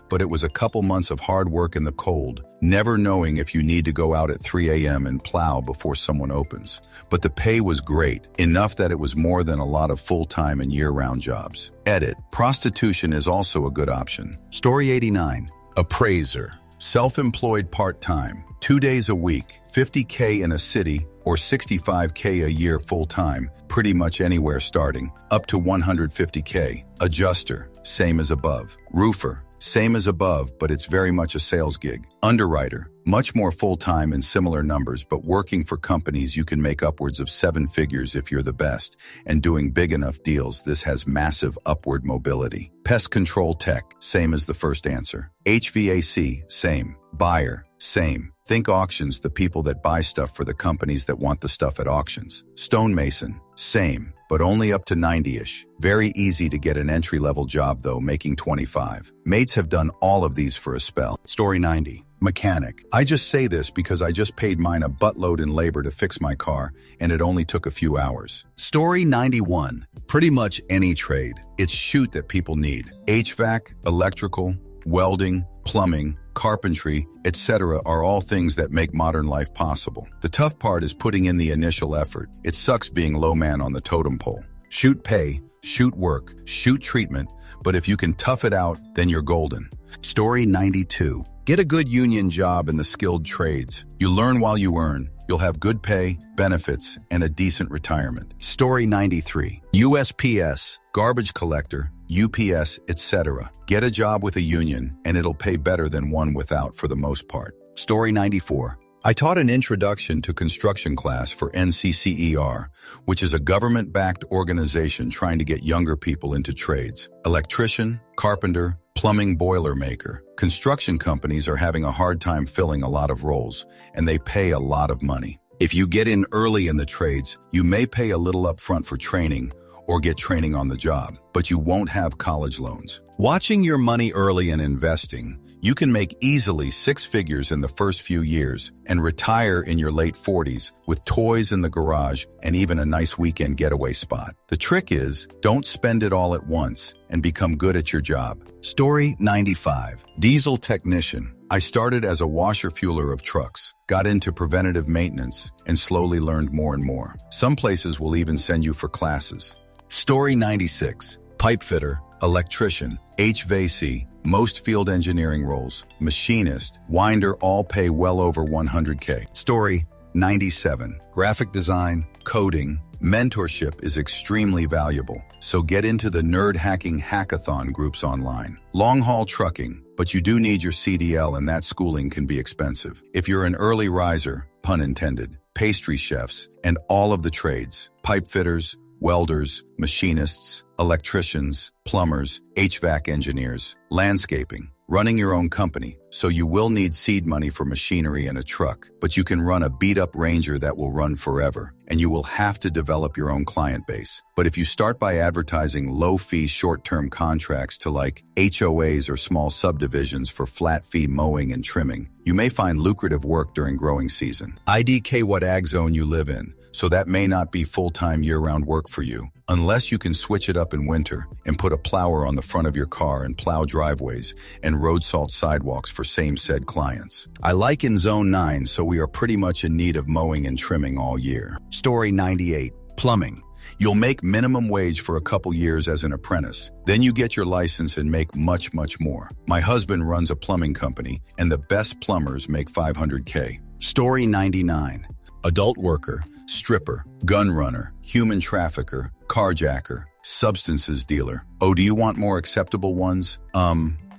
[SPEAKER 1] but it was a couple months of hard work in the cold, never knowing if you need to go out at 3 a.m. and plow before someone opens. But the pay was great, enough that it was more than a lot of full-time and year-round jobs. Edit. Prostitution is also a good option. Story 89. Appraiser. Self-employed part-time, 2 days a week, 50K in a city, or 65K a year full-time, pretty much anywhere starting, up to 150K. Adjuster, same as above. Roofer, same as above, but it's very much a sales gig. Underwriter, Much more full-time and similar numbers, but working for companies you can make upwards of 7 figures if you're the best, and doing big enough deals, this has massive upward mobility. Pest control tech, same as the first answer. HVAC, same. Buyer, same. Think auctions, the people that buy stuff for the companies that want the stuff at auctions. Stonemason, same, but only up to 90-ish. Very easy to get an entry-level job though, making 25. Mates have done all of these for a spell. Story 90. Mechanic. I just say this because I just paid mine a buttload in labor to fix my car, and it only took a few hours. Story 91. Pretty much any trade. It's shoot that people need. HVAC, electrical, welding, plumbing, carpentry, etc. are all things that make modern life possible. The tough part is putting in the initial effort. It sucks being low man on the totem pole. Shoot pay, shoot work, shoot treatment, but if you can tough it out, then you're golden. Story 92. Get a good union job in the skilled trades. You learn while you earn. You'll have good pay, benefits, and a decent retirement. Story 93. USPS, garbage collector, UPS, etc. Get a job with a union, and it'll pay better than one without for the most part. Story 94. I taught an introduction to construction class for NCCER, which is a government-backed organization trying to get younger people into trades. Electrician, carpenter, plumbing boiler maker. Construction companies are having a hard time filling a lot of roles, and they pay a lot of money. If you get in early in the trades, you may pay a little upfront for training or get training on the job, but you won't have college loans. Watching your money early and investing, you can make easily 6 figures in the first few years and retire in your late 40s with toys in the garage and even a nice weekend getaway spot. The trick is, don't spend it all at once and become good at your job. Story 95. Diesel technician. I started as a washer-fueler of trucks, got into preventative maintenance, and slowly learned more and more. Some places will even send you for classes. Story 96. Pipe fitter, electrician, HVAC, most field engineering roles, machinist, winder all pay well over 100K. Story 97. Graphic design, coding, mentorship is extremely valuable, so get into the nerd hacking hackathon groups online. Long-haul trucking, but you do need your CDL and that schooling can be expensive. If you're an early riser, pun intended, pastry chefs, and all of the trades, pipe fitters, welders, machinists, electricians, plumbers, HVAC engineers, landscaping, running your own company, so you will need seed money for machinery and a truck, but you can run a beat-up Ranger that will run forever, and you will have to develop your own client base. But if you start by advertising low-fee short-term contracts to like HOAs or small subdivisions for flat-fee mowing and trimming, you may find lucrative work during growing season. IDK what ag zone you live in, so that may not be full-time year-round work for you, unless you can switch it up in winter and put a plower on the front of your car and plow driveways and road salt sidewalks for same said clients. I like in Zone 9, so we are pretty much in need of mowing and trimming all year. Story 98. Plumbing. You'll make minimum wage for a couple years as an apprentice. Then you get your license and make much, much more. My husband runs a plumbing company, and the best plumbers make 500K. Story 99. Adult worker, stripper, gun runner, human trafficker, carjacker, substances dealer. Oh, do you want more acceptable ones?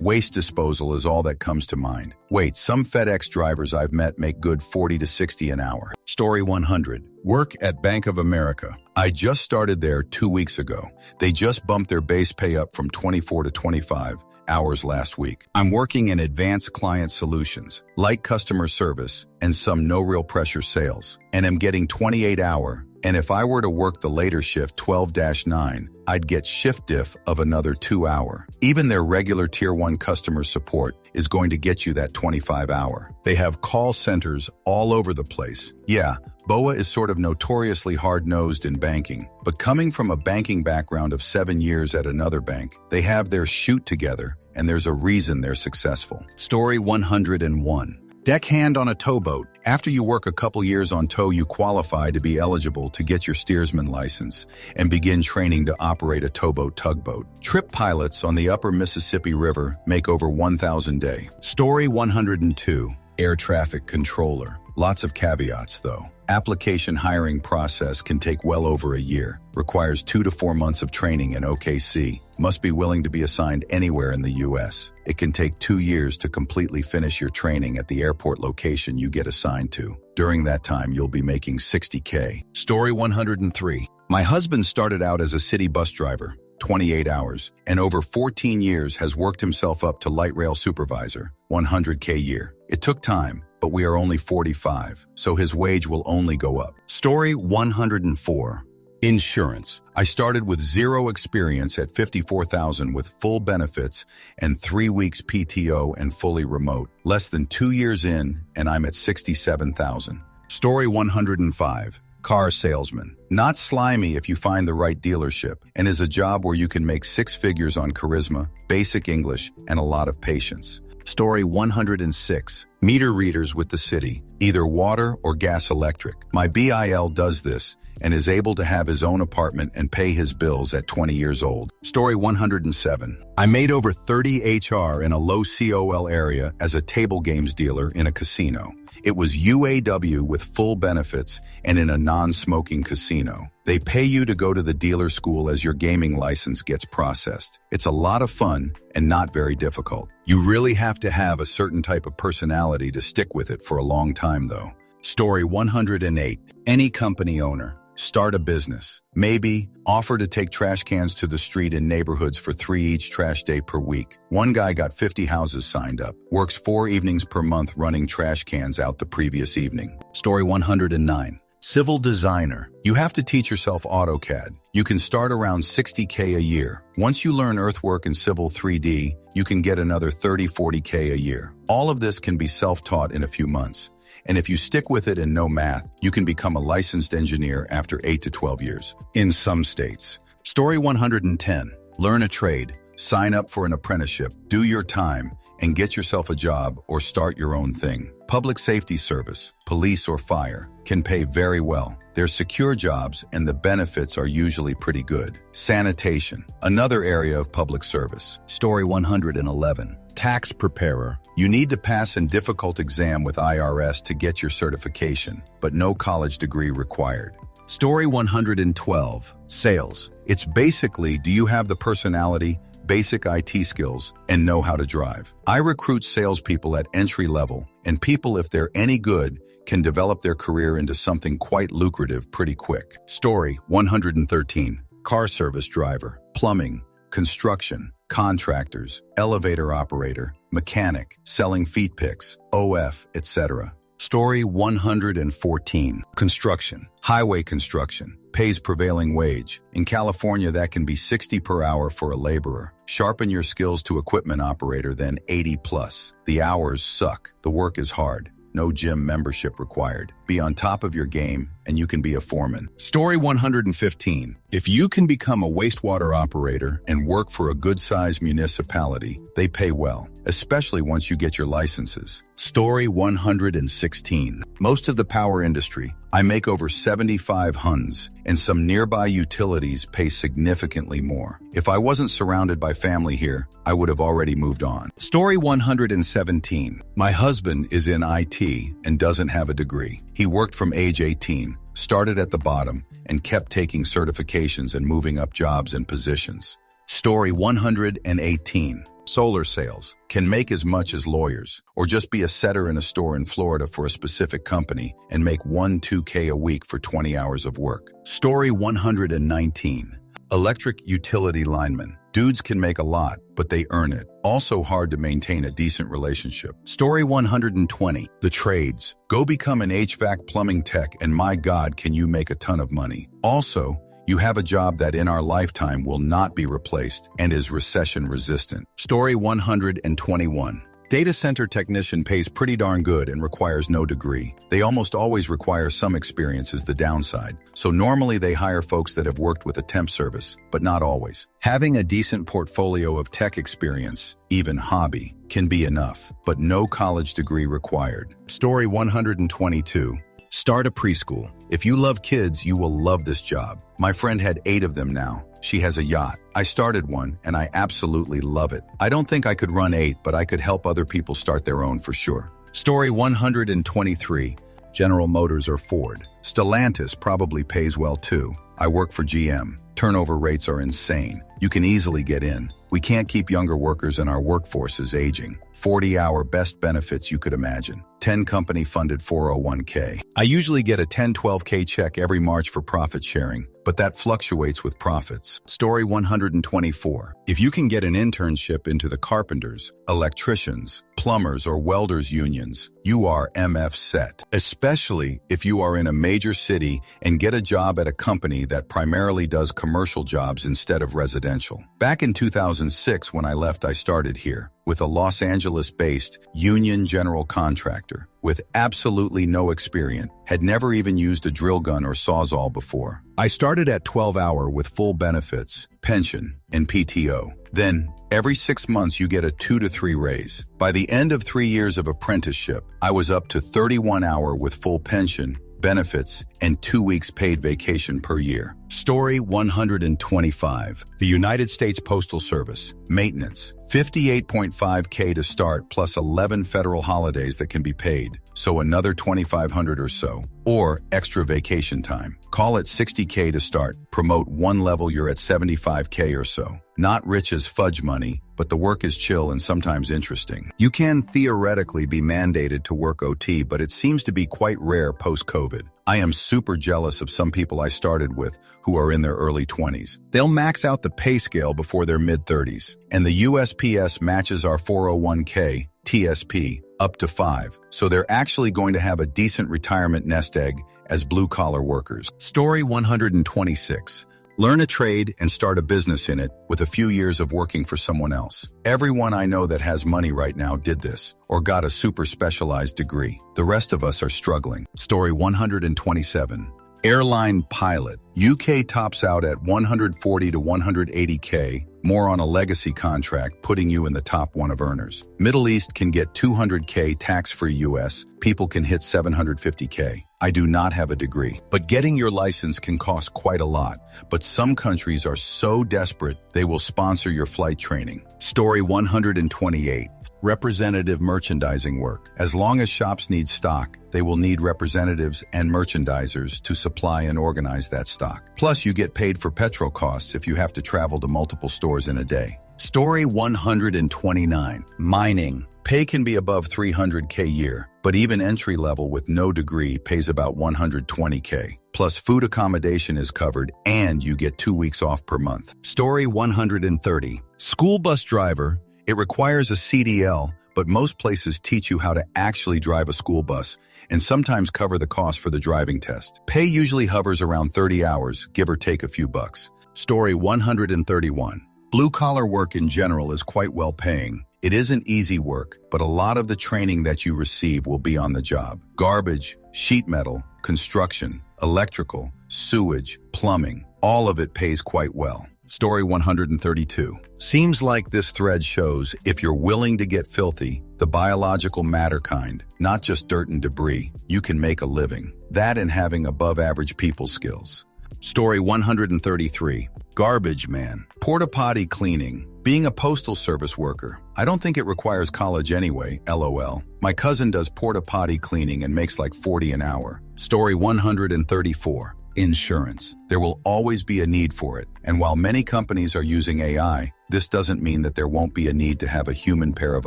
[SPEAKER 1] Waste disposal is all that comes to mind. Wait, some FedEx drivers I've met make good 40 to 60 an hour. Story 100. Work at Bank of America. I just started there 2 weeks ago. They just bumped their base pay up from 24 to 25 hours last week. I'm working in advanced client solutions, light customer service, and some no real pressure sales. And I'm getting 28-hour. And if I were to work the later shift 12-9, I'd get shift diff of another 2-hour. Even their regular Tier 1 customer support is going to get you that 25-hour. They have call centers all over the place. Yeah, BOA is sort of notoriously hard-nosed in banking, but coming from a banking background of 7 years at another bank, they have their shoot together, and there's a reason they're successful. Story 101. Deckhand on a towboat. After you work a couple years on tow, you qualify to be eligible to get your steersman license and begin training to operate a towboat tugboat. Trip pilots on the upper Mississippi River make over $1,000 a day. Story 102. Air traffic controller. Lots of caveats, though. Application hiring process can take well over a year, requires 2 to 4 months of training in OKC, must be willing to be assigned anywhere in the U.S. It can take 2 years to completely finish your training at the airport location you get assigned to. During that time, you'll be making $60K. Story 103. My husband started out as a city bus driver, 28 hours, and over 14 years has worked himself up to light rail supervisor, $100K a year. It took time, but we are only 45, so his wage will only go up. Story 104. Insurance. I started with zero experience at $54,000 with full benefits and 3 weeks PTO and fully remote. Less than 2 years in, and I'm at $67,000. Story 105. Car salesman. Not slimy if you find the right dealership, and is a job where you can make 6 figures on charisma, basic English, and a lot of patience. Story 106. Meter readers with the city, either water or gas electric. My BIL does this and is able to have his own apartment and pay his bills at 20 years old. Story 107. I made over 30 HR in a low COL area as a table games dealer in a casino. It was UAW with full benefits and in a non-smoking casino. They pay you to go to the dealer school as your gaming license gets processed. It's a lot of fun and not very difficult. You really have to have a certain type of personality to stick with it for a long time, though. Story 108. Any company owner. Start a business. Maybe offer to take trash cans to the street in neighborhoods for 3 each trash day per week. One guy got 50 houses signed up. Works 4 evenings per month running trash cans out the previous evening. Story 109. Civil designer. You have to teach yourself AutoCAD. You can start around $60K a year. Once you learn earthwork and civil 3D, you can get another $30-40K a year. All of this can be self-taught in a few months. And if you stick with it and know math, you can become a licensed engineer after 8 to 12 years. In some states. Story 110. Learn a trade. Sign up for an apprenticeship. Do your time and get yourself a job or start your own thing. Public safety service, police or fire, can pay very well. They're secure jobs and the benefits are usually pretty good. Sanitation, another area of public service. Story 111. Tax preparer. You need to pass a difficult exam with IRS to get your certification, but no college degree required. Story 112. Sales. It's basically, do you have the personality, basic IT skills, and know how to drive? I recruit salespeople at entry level, and people, if they're any good, can develop their career into something quite lucrative pretty quick. Story 113. Car service driver. Plumbing, construction, contractors, elevator operator, mechanic, selling feet picks, OF, etc. Story 114. Construction. Highway construction. Pays prevailing wage. In California, that can be $60 per hour for a laborer. Sharpen your skills to equipment operator, then 80 plus. The hours suck. The work is hard. No gym membership required. Be on top of your game, and you can be a foreman. Story 115. If you can become a wastewater operator and work for a good-sized municipality, they pay well, especially once you get your licenses. Story 116. Most of the power industry. I make over 75 Huns, and some nearby utilities pay significantly more. If I wasn't surrounded by family here, I would have already moved on. Story 117. My husband is in IT and doesn't have a degree. He worked from age 18, started at the bottom, and kept taking certifications and moving up jobs and positions. Story 118. Solar sales. Can make as much as lawyers, or just be a setter in a store in Florida for a specific company and make 1-2K a week for 20 hours of work. Story 119. Electric utility lineman. Dudes can make a lot, but they earn it. Also hard to maintain a decent relationship. Story 120. The trades. Go become an HVAC plumbing tech, and my God, can you make a ton of money. Also, you have a job that in our lifetime will not be replaced and is recession resistant. Story 121. Data center technician pays pretty darn good and requires no degree. They almost always require some experience is the downside. So normally they hire folks that have worked with a temp service, but not always. Having a decent portfolio of tech experience, even hobby, can be enough, but no college degree required. Story 122. Start a preschool. If you love kids, you will love this job. My friend had 8 of them now. She has a yacht. I started one, and I absolutely love it. I don't think I could run 8, but I could help other people start their own for sure. Story 123. General Motors or Ford. Stellantis probably pays well too. I work for GM. Turnover rates are insane. You can easily get in. We can't keep younger workers and our workforce is aging. 40-hour best benefits you could imagine. 10 company-funded 401k. I usually get a 10-12k check every March for profit sharing, but that fluctuates with profits. Story 124. If you can get an internship into the carpenters, electricians, plumbers, or welders unions, you are MF set. Especially if you are in a major city and get a job at a company that primarily does commercial jobs instead of residential. Back in 2006, when I left, I started here with a Los Angeles-based union general contractor with absolutely no experience, had never even used a drill gun or sawzall before. I started at 12-hour with full benefits, pension, and PTO. Then, every 6 months you get a 2 to 3 raise. By the end of 3 years of apprenticeship, I was up to 31-hour with full pension, benefits, and 2 weeks paid vacation per year. Story 125. The United States Postal Service. Maintenance. $58.5K to start plus 11 federal holidays that can be paid, so another $2,500 or so, or extra vacation time. Call it $60K to start. Promote one level, you're at $75K or so. Not rich as fudge money, but the work is chill and sometimes interesting. You can theoretically be mandated to work OT, but it seems to be quite rare post-COVID. I am super jealous of some people I started with who are in their early 20s. They'll max out the pay scale before their mid-30s, and the USPS matches our 401k, TSP, up to 5, so they're actually going to have a decent retirement nest egg as blue-collar workers. Story 126. Learn a trade and start a business in it with a few years of working for someone else. Everyone I know that has money right now did this or got a super specialized degree. The rest of us are struggling. Story 127. Airline pilot. UK tops out at 140 to 180K, more on a legacy contract, putting you in the top one of earners. Middle East can get 200K tax-free US. People can hit 750K. I do not have a degree, but getting your license can cost quite a lot. But some countries are so desperate, they will sponsor your flight training. Story 128. Representative merchandising work. As long as shops need stock, they will need representatives and merchandisers to supply and organize that stock. Plus, you get paid for petrol costs if you have to travel to multiple stores in a day. Story 129. Mining. Pay can be above 300K a year, but even entry level with no degree pays about 120K. Plus food accommodation is covered and you get 2 weeks off per month. Story 130. School bus driver. It requires a CDL, but most places teach you how to actually drive a school bus and sometimes cover the cost for the driving test. Pay usually hovers around 30 hours, give or take a few bucks. Story 131. Blue-collar work in general is quite well paying. It isn't easy work, but a lot of the training that you receive will be on the job. Garbage, sheet metal, construction, electrical, sewage, plumbing, all of it pays quite well. Story 132. Seems like this thread shows if you're willing to get filthy, the biological matter kind, not just dirt and debris, you can make a living. That and having above-average people skills. Story 133. Garbage man. Porta potty cleaning. Being a postal service worker. I don't think it requires college anyway, LOL. My cousin does porta potty cleaning and makes like $40 an hour. Story 134. Insurance. There will always be a need for it, and while many companies are using AI, this doesn't mean that there won't be a need to have a human pair of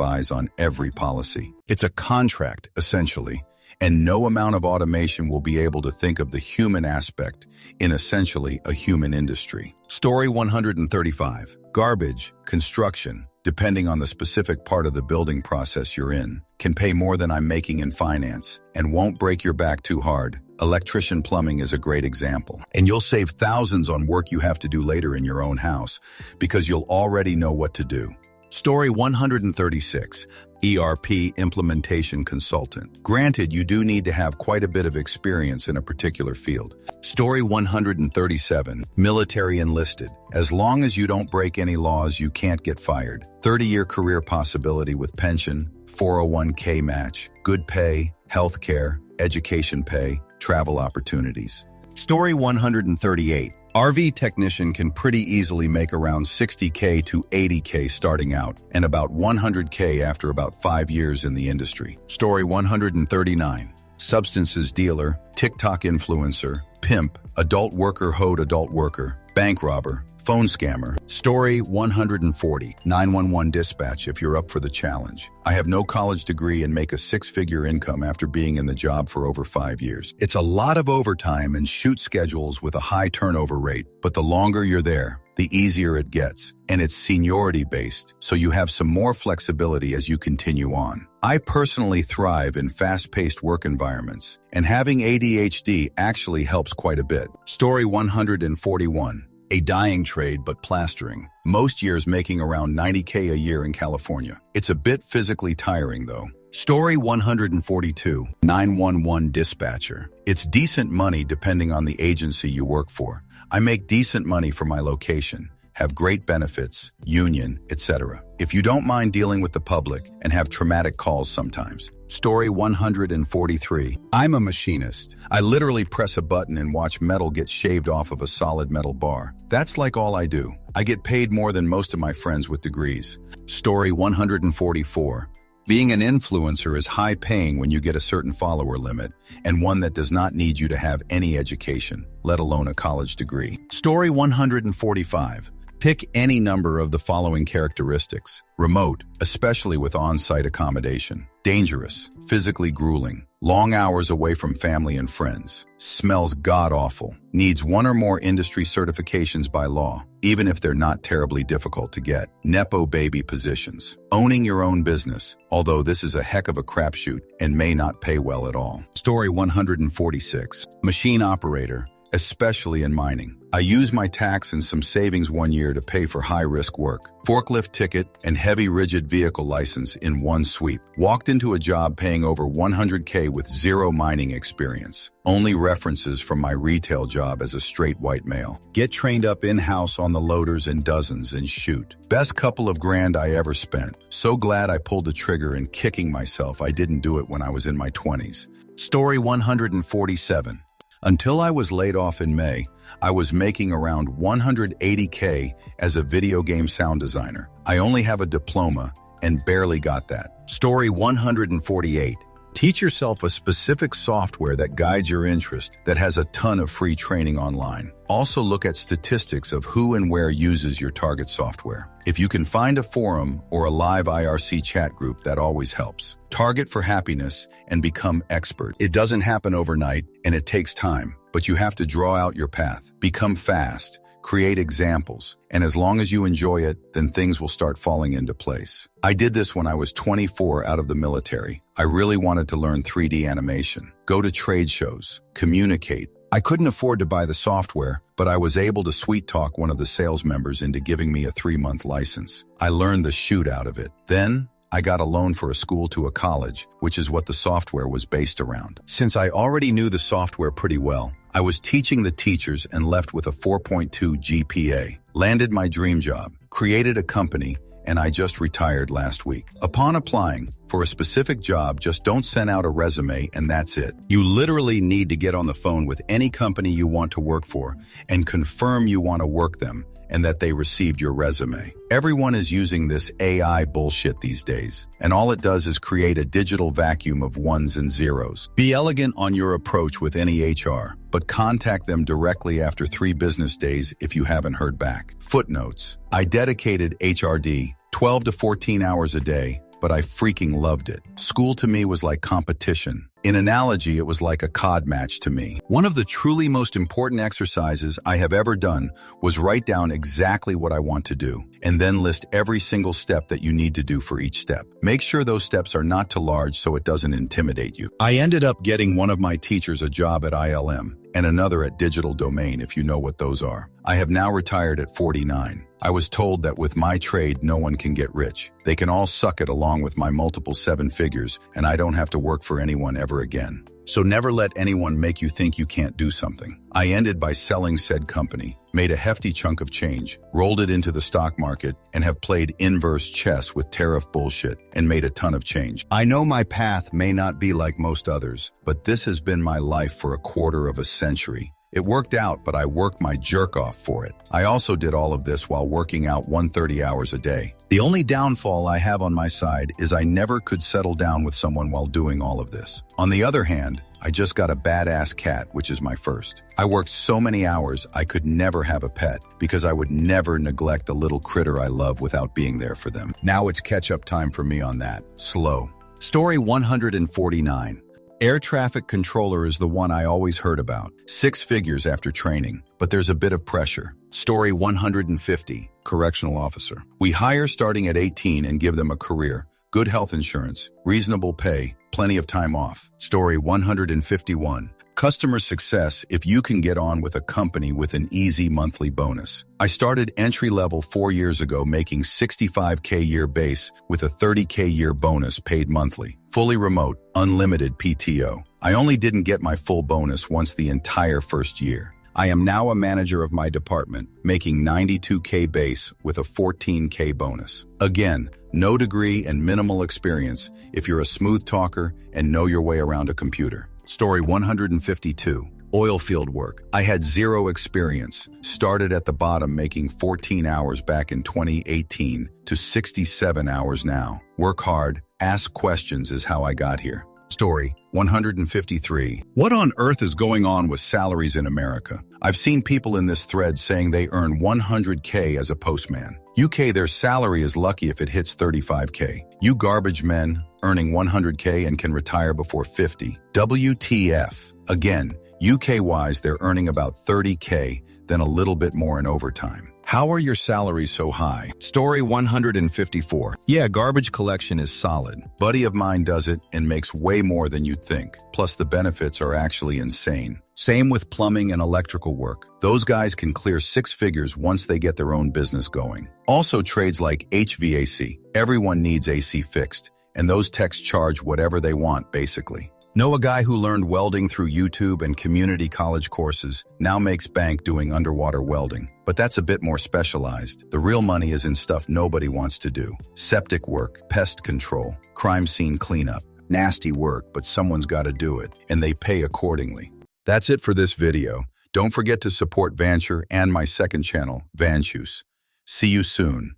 [SPEAKER 1] eyes on every policy. It's a contract, essentially, and no amount of automation will be able to think of the human aspect in essentially a human industry. Story 135. Garbage, construction, depending on the specific part of the building process you're in, can pay more than I'm making in finance and won't break your back too hard. Electrician plumbing is a great example. And you'll save thousands on work you have to do later in your own house because you'll already know what to do. Story 136. ERP implementation consultant. Granted, you do need to have quite a bit of experience in a particular field. Story 137. Military enlisted. As long as you don't break any laws, you can't get fired. 30-year career possibility with pension, 401k match, good pay, health care, education pay, travel opportunities. Story 138. RV technician can pretty easily make around 60K to 80K starting out and about 100K after about 5 years in the industry. Story 139. substances dealer, TikTok influencer, pimp, adult worker hoed adult worker, bank robber, phone scammer. Story 140, 911 dispatch if you're up for the challenge. I have no college degree and make a six-figure income after being in the job for over 5 years. It's a lot of overtime and shoot schedules with a high turnover rate, but the longer you're there, the easier it gets. And it's seniority-based, so you have some more flexibility as you continue on. I personally thrive in fast-paced work environments, and having ADHD actually helps quite a bit. Story 141. A dying trade but plastering. Most years making around $90K a year in California. It's a bit physically tiring though. Story 142. 911 dispatcher. It's decent money depending on the agency you work for. I make decent money for my location, have great benefits, union, etc. If you don't mind dealing with the public and have traumatic calls sometimes. Story 143. I'm a machinist. I literally press a button and watch metal get shaved off of a solid metal bar. That's like all I do. I get paid more than most of my friends with degrees. Story 144. Being an influencer is high paying when you get a certain follower limit and one that does not need you to have any education, let alone a college degree. Story 145. Pick any number of the following characteristics. Remote, especially with on-site accommodation. Dangerous, physically grueling. Long hours away from family and friends. Smells god-awful. Needs one or more industry certifications by law, even if they're not terribly difficult to get. Nepo baby positions. Owning your own business, although this is a heck of a crapshoot and may not pay well at all. Story 146. Machine operator, especially in mining. I use my tax and some savings 1 year to pay for high-risk work. Forklift ticket and heavy rigid vehicle license in one sweep. Walked into a job paying over $100K with zero mining experience. Only references from my retail job as a straight white male. Get trained up in-house on the loaders and dozens and shoot. Best couple of grand I ever spent. So glad I pulled the trigger and kicking myself I didn't do it when I was in my 20s. Story 147. Until I was laid off in May, I was making around $180K as a video game sound designer. I only have a diploma and barely got that. Story 148. Teach yourself a specific software that guides your interest that has a ton of free training online. Also look at statistics of who and where uses your target software. If you can find a forum or a live IRC chat group, that always helps. Target for happiness and become expert. It doesn't happen overnight and it takes time, but you have to draw out your path. Become fast. Create examples, and as long as you enjoy it, then things will start falling into place. I did this when I was 24 out of the military. I really wanted to learn 3D animation, go to trade shows, communicate. I couldn't afford to buy the software, but I was able to sweet talk one of the sales members into giving me a 3-month license. I learned the shoot out of it. Then, I got a loan for a school to a college, which is what the software was based around. Since I already knew the software pretty well, I was teaching the teachers and left with a 4.2 GPA. Landed my dream job, created a company, and I just retired last week. Upon applying for a specific job, just don't send out a resume and that's it. You literally need to get on the phone with any company you want to work for and confirm you want to work them and that they received your resume. Everyone is using this AI bullshit these days, and all it does is create a digital vacuum of ones and zeros. Be elegant on your approach with any HR, but contact them directly after 3 business days if you haven't heard back. Footnotes. I dedicated HRD 12 to 14 hours a day, but I freaking loved it. School to me was like competition. In analogy, it was like a COD match to me. One of the truly most important exercises I have ever done was write down exactly what I want to do, and then list every single step that you need to do for each step. Make sure those steps are not too large so it doesn't intimidate you. I ended up getting one of my teachers a job at ILM, and another at Digital Domain, if you know what those are. I have now retired at 49. I was told that with my trade, no one can get rich. They can all suck it along with my multiple 7 figures, and I don't have to work for anyone ever again. So never let anyone make you think you can't do something. I ended by selling said company, made a hefty chunk of change, rolled it into the stock market, and have played inverse chess with tariff bullshit and made a ton of change. I know my path may not be like most others, but this has been my life for a quarter of a century. It worked out, but I worked my jerk off for it. I also did all of this while working out 130 hours a day. The only downfall I have on my side is I never could settle down with someone while doing all of this. On the other hand, I just got a badass cat, which is my first. I worked so many hours I could never have a pet because I would never neglect a little critter I love without being there for them. Now it's catch-up time for me on that. Slow. Story 149. Air traffic controller is the one I always heard about. 6 figures after training, but there's a bit of pressure. Story 150. Correctional officer. We hire starting at 18 and give them a career, good health insurance, reasonable pay, plenty of time off. Story 151. Customer success if you can get on with a company with an easy monthly bonus. I started entry-level 4 years ago making $65K year base with a $30K year bonus paid monthly. Fully remote, unlimited PTO. I only didn't get my full bonus once the entire first year. I am now a manager of my department, making $92K base with a $14K bonus. Again, no degree and minimal experience if you're a smooth talker and know your way around a computer. Story 152. Oil field work. I had zero experience. Started at the bottom making 14 hours back in 2018 to 67 hours now. Work hard, ask questions is how I got here. Story 153. What on earth is going on with salaries in America? I've seen people in this thread saying they earn 100K as a postman. UK, their salary is lucky if it hits 35K. You garbage men earning 100K and can retire before 50. WTF. Again, UK-wise, they're earning about 30K, then a little bit more in overtime. How are your salaries so high? Story 154. Yeah, garbage collection is solid. Buddy of mine does it and makes way more than you'd think. Plus the benefits are actually insane. Same with plumbing and electrical work. Those guys can clear 6 figures once they get their own business going. Also trades like HVAC. Everyone needs AC fixed, and those techs charge whatever they want, basically. Know a guy who learned welding through YouTube and community college courses, now makes bank doing underwater welding. But that's a bit more specialized. The real money is in stuff nobody wants to do. Septic work, pest control, crime scene cleanup. Nasty work, but someone's got to do it, and they pay accordingly. That's it for this video. Don't forget to support Vancher and my second channel, Vancher. See you soon.